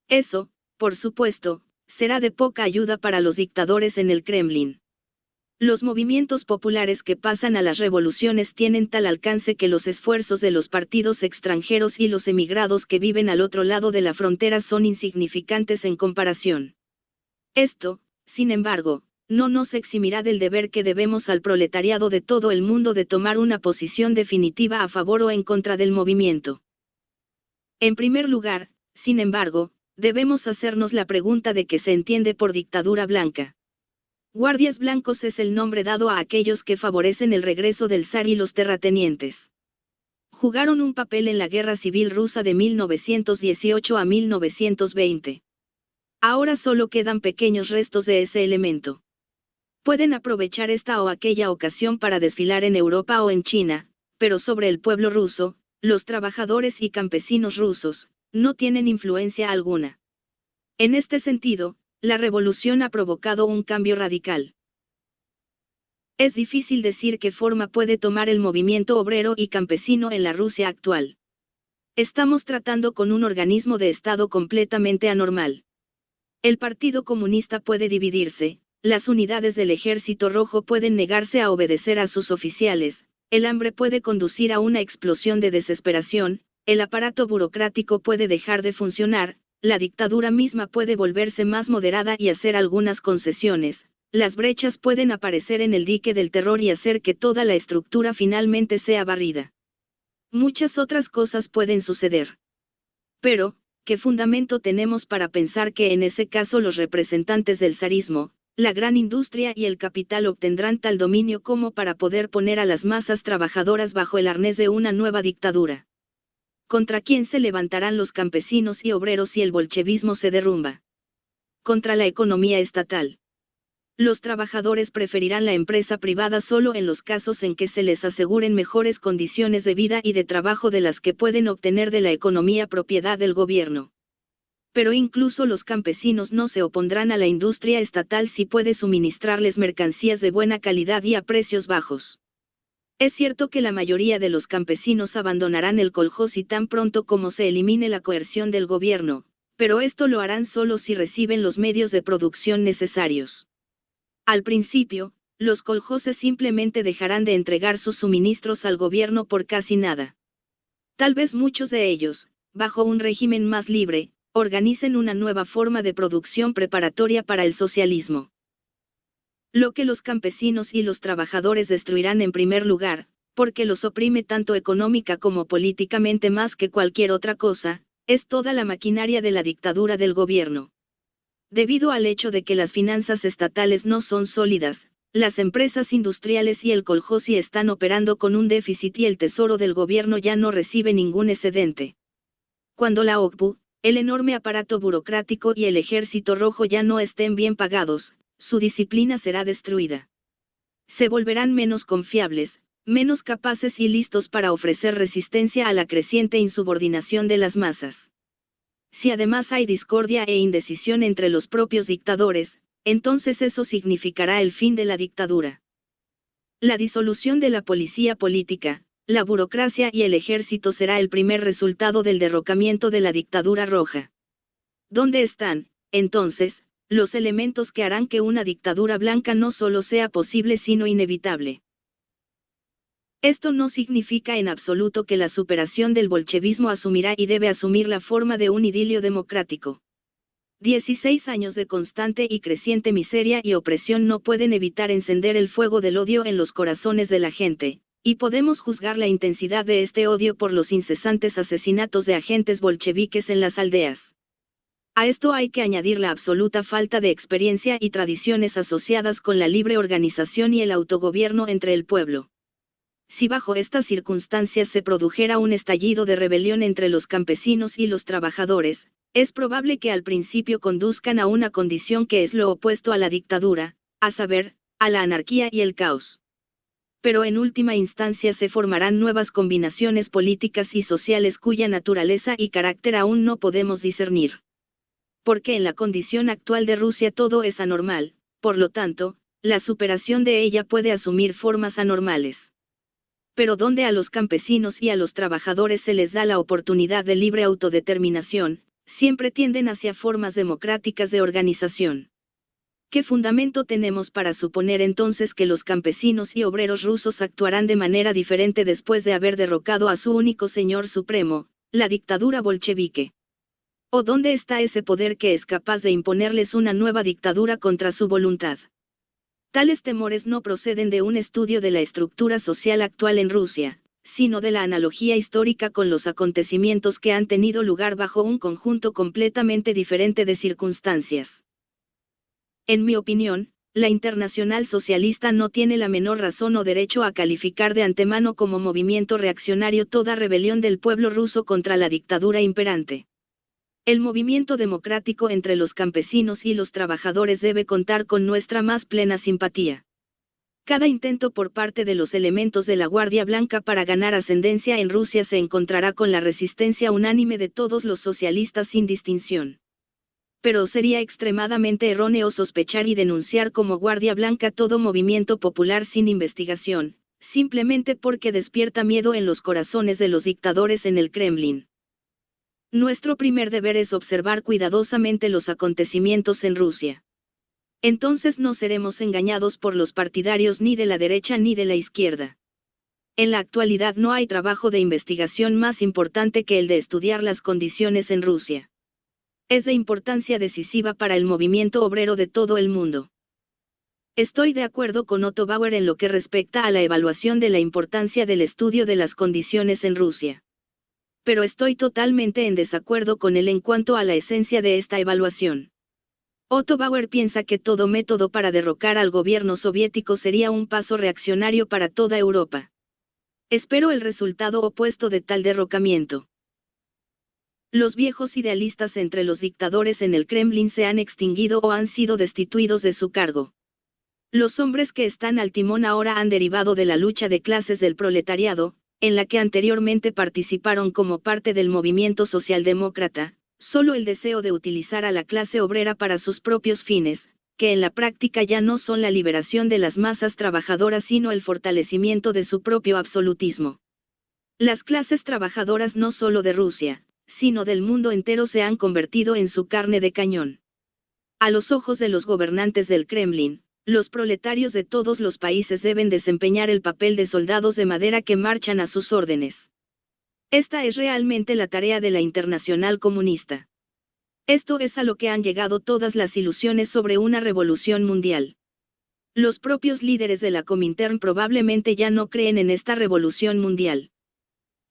Eso, por supuesto, será de poca ayuda para los dictadores en el Kremlin. Los movimientos populares que pasan a las revoluciones tienen tal alcance que los esfuerzos de los partidos extranjeros y los emigrados que viven al otro lado de la frontera son insignificantes en comparación. Esto, sin embargo, no nos eximirá del deber que debemos al proletariado de todo el mundo de tomar una posición definitiva a favor o en contra del movimiento. En primer lugar, sin embargo, debemos hacernos la pregunta de qué se entiende por dictadura blanca. Guardias blancos es el nombre dado a aquellos que favorecen el regreso del zar y los terratenientes. Jugaron un papel en la Guerra Civil Rusa de 1918 a 1920. Ahora solo quedan pequeños restos de ese elemento. Pueden aprovechar esta o aquella ocasión para desfilar en Europa o en China, pero sobre el pueblo ruso, los trabajadores y campesinos rusos, no tienen influencia alguna. En este sentido, la revolución ha provocado un cambio radical. Es difícil decir qué forma puede tomar el movimiento obrero y campesino en la Rusia actual. Estamos tratando con un organismo de Estado completamente anormal. El Partido Comunista puede dividirse, las unidades del Ejército Rojo pueden negarse a obedecer a sus oficiales, el hambre puede conducir a una explosión de desesperación, el aparato burocrático puede dejar de funcionar, la dictadura misma puede volverse más moderada y hacer algunas concesiones, las brechas pueden aparecer en el dique del terror y hacer que toda la estructura finalmente sea barrida. Muchas otras cosas pueden suceder. Pero, ¿qué fundamento tenemos para pensar que en ese caso los representantes del zarismo, la gran industria y el capital obtendrán tal dominio como para poder poner a las masas trabajadoras bajo el arnés de una nueva dictadura? ¿Contra quién se levantarán los campesinos y obreros si el bolchevismo se derrumba? Contra la economía estatal. Los trabajadores preferirán la empresa privada solo en los casos en que se les aseguren mejores condiciones de vida y de trabajo de las que pueden obtener de la economía propiedad del gobierno. Pero incluso los campesinos no se opondrán a la industria estatal si puede suministrarles mercancías de buena calidad y a precios bajos. Es cierto que la mayoría de los campesinos abandonarán el kolhoz y tan pronto como se elimine la coerción del gobierno, pero esto lo harán solo si reciben los medios de producción necesarios. Al principio, los kolhozes simplemente dejarán de entregar sus suministros al gobierno por casi nada. Tal vez muchos de ellos, bajo un régimen más libre, organicen una nueva forma de producción preparatoria para el socialismo. Lo que los campesinos y los trabajadores destruirán en primer lugar, porque los oprime tanto económica como políticamente más que cualquier otra cosa, es toda la maquinaria de la dictadura del gobierno. Debido al hecho de que las finanzas estatales no son sólidas, las empresas industriales y el kolhozi están operando con un déficit y el tesoro del gobierno ya no recibe ningún excedente. Cuando la OGPU, el enorme aparato burocrático y el Ejército Rojo ya no estén bien pagados, su disciplina será destruida. Se volverán menos confiables, menos capaces y listos para ofrecer resistencia a la creciente insubordinación de las masas. Si además hay discordia e indecisión entre los propios dictadores, entonces eso significará el fin de la dictadura. La disolución de la policía política, la burocracia y el ejército será el primer resultado del derrocamiento de la dictadura roja. ¿Dónde están, entonces, los elementos que harán que una dictadura blanca no solo sea posible sino inevitable? Esto no significa en absoluto que la superación del bolchevismo asumirá y debe asumir la forma de un idilio democrático. 16 años de constante y creciente miseria y opresión no pueden evitar encender el fuego del odio en los corazones de la gente, y podemos juzgar la intensidad de este odio por los incesantes asesinatos de agentes bolcheviques en las aldeas. A esto hay que añadir la absoluta falta de experiencia y tradiciones asociadas con la libre organización y el autogobierno entre el pueblo. Si bajo estas circunstancias se produjera un estallido de rebelión entre los campesinos y los trabajadores, es probable que al principio conduzcan a una condición que es lo opuesto a la dictadura, a saber, a la anarquía y el caos. Pero en última instancia se formarán nuevas combinaciones políticas y sociales cuya naturaleza y carácter aún no podemos discernir. Porque en la condición actual de Rusia todo es anormal, por lo tanto, la superación de ella puede asumir formas anormales. Pero donde a los campesinos y a los trabajadores se les da la oportunidad de libre autodeterminación, siempre tienden hacia formas democráticas de organización. ¿Qué fundamento tenemos para suponer entonces que los campesinos y obreros rusos actuarán de manera diferente después de haber derrocado a su único señor supremo, la dictadura bolchevique? ¿O dónde está ese poder que es capaz de imponerles una nueva dictadura contra su voluntad? Tales temores no proceden de un estudio de la estructura social actual en Rusia, sino de la analogía histórica con los acontecimientos que han tenido lugar bajo un conjunto completamente diferente de circunstancias. En mi opinión, la Internacional Socialista no tiene la menor razón o derecho a calificar de antemano como movimiento reaccionario toda rebelión del pueblo ruso contra la dictadura imperante. El movimiento democrático entre los campesinos y los trabajadores debe contar con nuestra más plena simpatía. Cada intento por parte de los elementos de la Guardia Blanca para ganar ascendencia en Rusia se encontrará con la resistencia unánime de todos los socialistas sin distinción. Pero sería extremadamente erróneo sospechar y denunciar como Guardia Blanca todo movimiento popular sin investigación, simplemente porque despierta miedo en los corazones de los dictadores en el Kremlin. Nuestro primer deber es observar cuidadosamente los acontecimientos en Rusia. Entonces no seremos engañados por los partidarios ni de la derecha ni de la izquierda. En la actualidad no hay trabajo de investigación más importante que el de estudiar las condiciones en Rusia. Es de importancia decisiva para el movimiento obrero de todo el mundo. Estoy de acuerdo con Otto Bauer en lo que respecta a la evaluación de la importancia del estudio de las condiciones en Rusia. Pero estoy totalmente en desacuerdo con él en cuanto a la esencia de esta evaluación. Otto Bauer piensa que todo método para derrocar al gobierno soviético sería un paso reaccionario para toda Europa. Espero el resultado opuesto de tal derrocamiento. Los viejos idealistas entre los dictadores en el Kremlin se han extinguido o han sido destituidos de su cargo. Los hombres que están al timón ahora han derivado de la lucha de clases del proletariado, en la que anteriormente participaron como parte del movimiento socialdemócrata, solo el deseo de utilizar a la clase obrera para sus propios fines, que en la práctica ya no son la liberación de las masas trabajadoras sino el fortalecimiento de su propio absolutismo. Las clases trabajadoras no solo de Rusia, sino del mundo entero se han convertido en su carne de cañón. A los ojos de los gobernantes del Kremlin, los proletarios de todos los países deben desempeñar el papel de soldados de madera que marchan a sus órdenes. Esta es realmente la tarea de la Internacional Comunista. Esto es a lo que han llegado todas las ilusiones sobre una revolución mundial. Los propios líderes de la Comintern probablemente ya no creen en esta revolución mundial.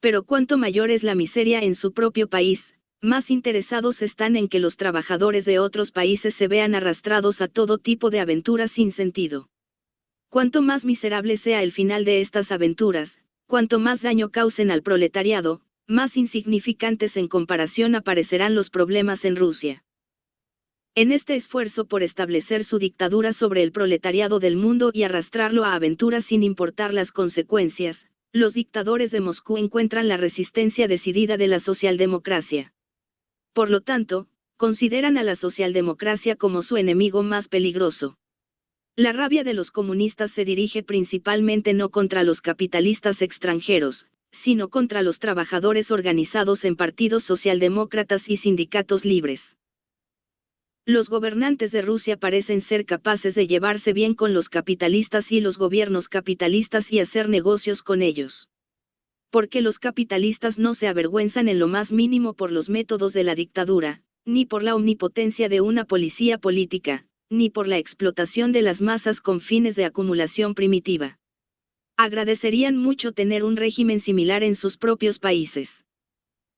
Pero cuanto mayor es la miseria en su propio país, más interesados están en que los trabajadores de otros países se vean arrastrados a todo tipo de aventuras sin sentido. Cuanto más miserable sea el final de estas aventuras, cuanto más daño causen al proletariado, más insignificantes en comparación aparecerán los problemas en Rusia. En este esfuerzo por establecer su dictadura sobre el proletariado del mundo y arrastrarlo a aventuras sin importar las consecuencias, los dictadores de Moscú encuentran la resistencia decidida de la socialdemocracia. Por lo tanto, consideran a la socialdemocracia como su enemigo más peligroso. La rabia de los comunistas se dirige principalmente no contra los capitalistas extranjeros, sino contra los trabajadores organizados en partidos socialdemócratas y sindicatos libres. Los gobernantes de Rusia parecen ser capaces de llevarse bien con los capitalistas y los gobiernos capitalistas y hacer negocios con ellos. Porque los capitalistas no se avergüenzan en lo más mínimo por los métodos de la dictadura, ni por la omnipotencia de una policía política, ni por la explotación de las masas con fines de acumulación primitiva. Agradecerían mucho tener un régimen similar en sus propios países.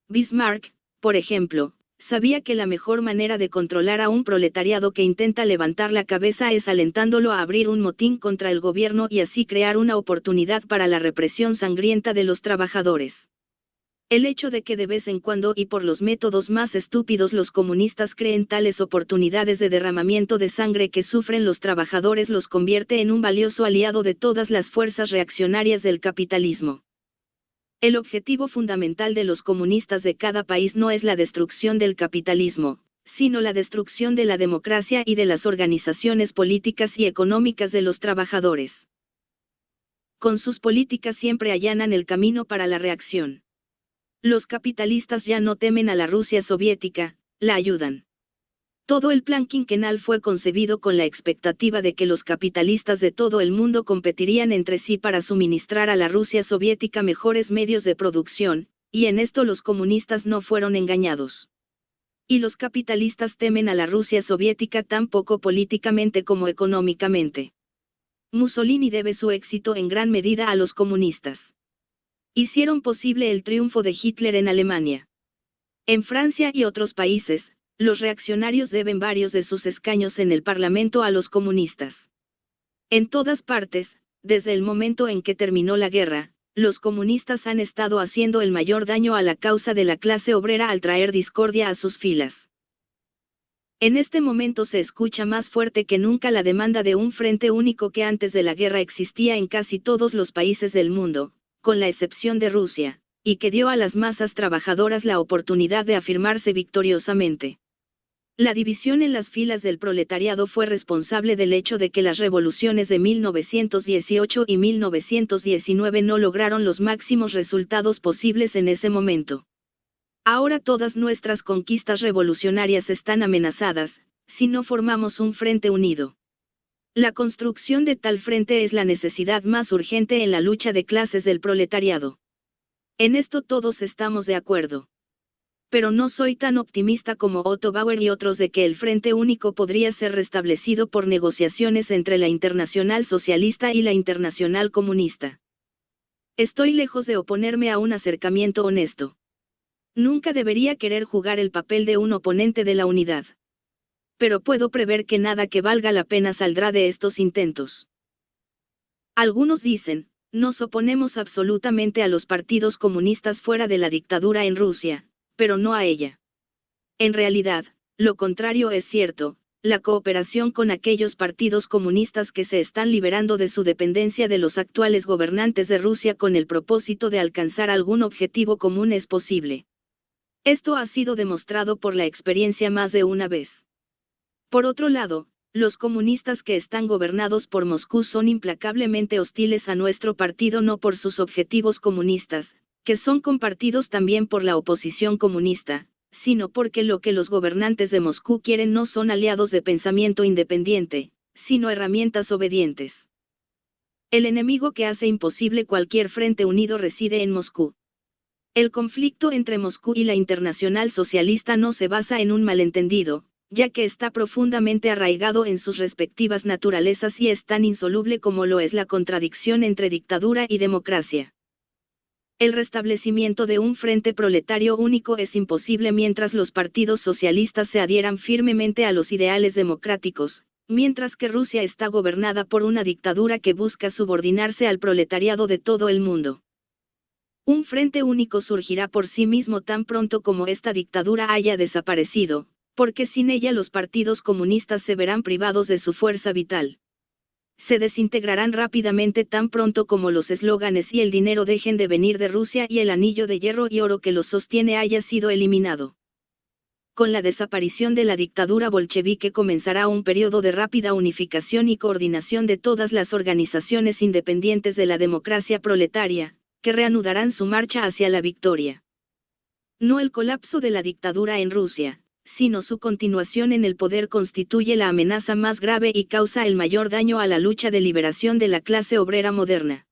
Bismarck, por ejemplo, sabía que la mejor manera de controlar a un proletariado que intenta levantar la cabeza es alentándolo a abrir un motín contra el gobierno y así crear una oportunidad para la represión sangrienta de los trabajadores. El hecho de que de vez en cuando y por los métodos más estúpidos los comunistas creen tales oportunidades de derramamiento de sangre que sufren los trabajadores los convierte en un valioso aliado de todas las fuerzas reaccionarias del capitalismo. El objetivo fundamental de los comunistas de cada país no es la destrucción del capitalismo, sino la destrucción de la democracia y de las organizaciones políticas y económicas de los trabajadores. Con sus políticas siempre allanan el camino para la reacción. Los capitalistas ya no temen a la Rusia soviética, la ayudan. Todo el plan quinquenal fue concebido con la expectativa de que los capitalistas de todo el mundo competirían entre sí para suministrar a la Rusia soviética mejores medios de producción, y en esto los comunistas no fueron engañados. Y los capitalistas temen a la Rusia soviética tan poco políticamente como económicamente. Mussolini debe su éxito en gran medida a los comunistas. Hicieron posible el triunfo de Hitler en Alemania. En Francia y otros países, los reaccionarios deben varios de sus escaños en el Parlamento a los comunistas. En todas partes, desde el momento en que terminó la guerra, los comunistas han estado haciendo el mayor daño a la causa de la clase obrera al traer discordia a sus filas. En este momento se escucha más fuerte que nunca la demanda de un frente único que antes de la guerra existía en casi todos los países del mundo, con la excepción de Rusia, y que dio a las masas trabajadoras la oportunidad de afirmarse victoriosamente. La división en las filas del proletariado fue responsable del hecho de que las revoluciones de 1918 y 1919 no lograron los máximos resultados posibles en ese momento. Ahora todas nuestras conquistas revolucionarias están amenazadas, si no formamos un frente unido. La construcción de tal frente es la necesidad más urgente en la lucha de clases del proletariado. En esto todos estamos de acuerdo. Pero no soy tan optimista como Otto Bauer y otros de que el Frente Único podría ser restablecido por negociaciones entre la Internacional Socialista y la Internacional Comunista. Estoy lejos de oponerme a un acercamiento honesto. Nunca debería querer jugar el papel de un oponente de la unidad. Pero puedo prever que nada que valga la pena saldrá de estos intentos. Algunos dicen, nos oponemos absolutamente a los partidos comunistas fuera de la dictadura en Rusia, pero no a ella. En realidad, lo contrario es cierto, la cooperación con aquellos partidos comunistas que se están liberando de su dependencia de los actuales gobernantes de Rusia con el propósito de alcanzar algún objetivo común es posible. Esto ha sido demostrado por la experiencia más de una vez. Por otro lado, los comunistas que están gobernados por Moscú son implacablemente hostiles a nuestro partido no por sus objetivos comunistas, que son compartidos también por la oposición comunista, sino porque lo que los gobernantes de Moscú quieren no son aliados de pensamiento independiente, sino herramientas obedientes. El enemigo que hace imposible cualquier frente unido reside en Moscú. El conflicto entre Moscú y la Internacional Socialista no se basa en un malentendido, ya que está profundamente arraigado en sus respectivas naturalezas y es tan insoluble como lo es la contradicción entre dictadura y democracia. El restablecimiento de un frente proletario único es imposible mientras los partidos socialistas se adhieran firmemente a los ideales democráticos, mientras que Rusia está gobernada por una dictadura que busca subordinarse al proletariado de todo el mundo. Un frente único surgirá por sí mismo tan pronto como esta dictadura haya desaparecido, porque sin ella los partidos comunistas se verán privados de su fuerza vital. Se desintegrarán rápidamente tan pronto como los eslóganes y el dinero dejen de venir de Rusia y el anillo de hierro y oro que los sostiene haya sido eliminado. Con la desaparición de la dictadura bolchevique comenzará un periodo de rápida unificación y coordinación de todas las organizaciones independientes de la democracia proletaria, que reanudarán su marcha hacia la victoria. No el colapso de la dictadura en Rusia, sino su continuación en el poder constituye la amenaza más grave y causa el mayor daño a la lucha de liberación de la clase obrera moderna.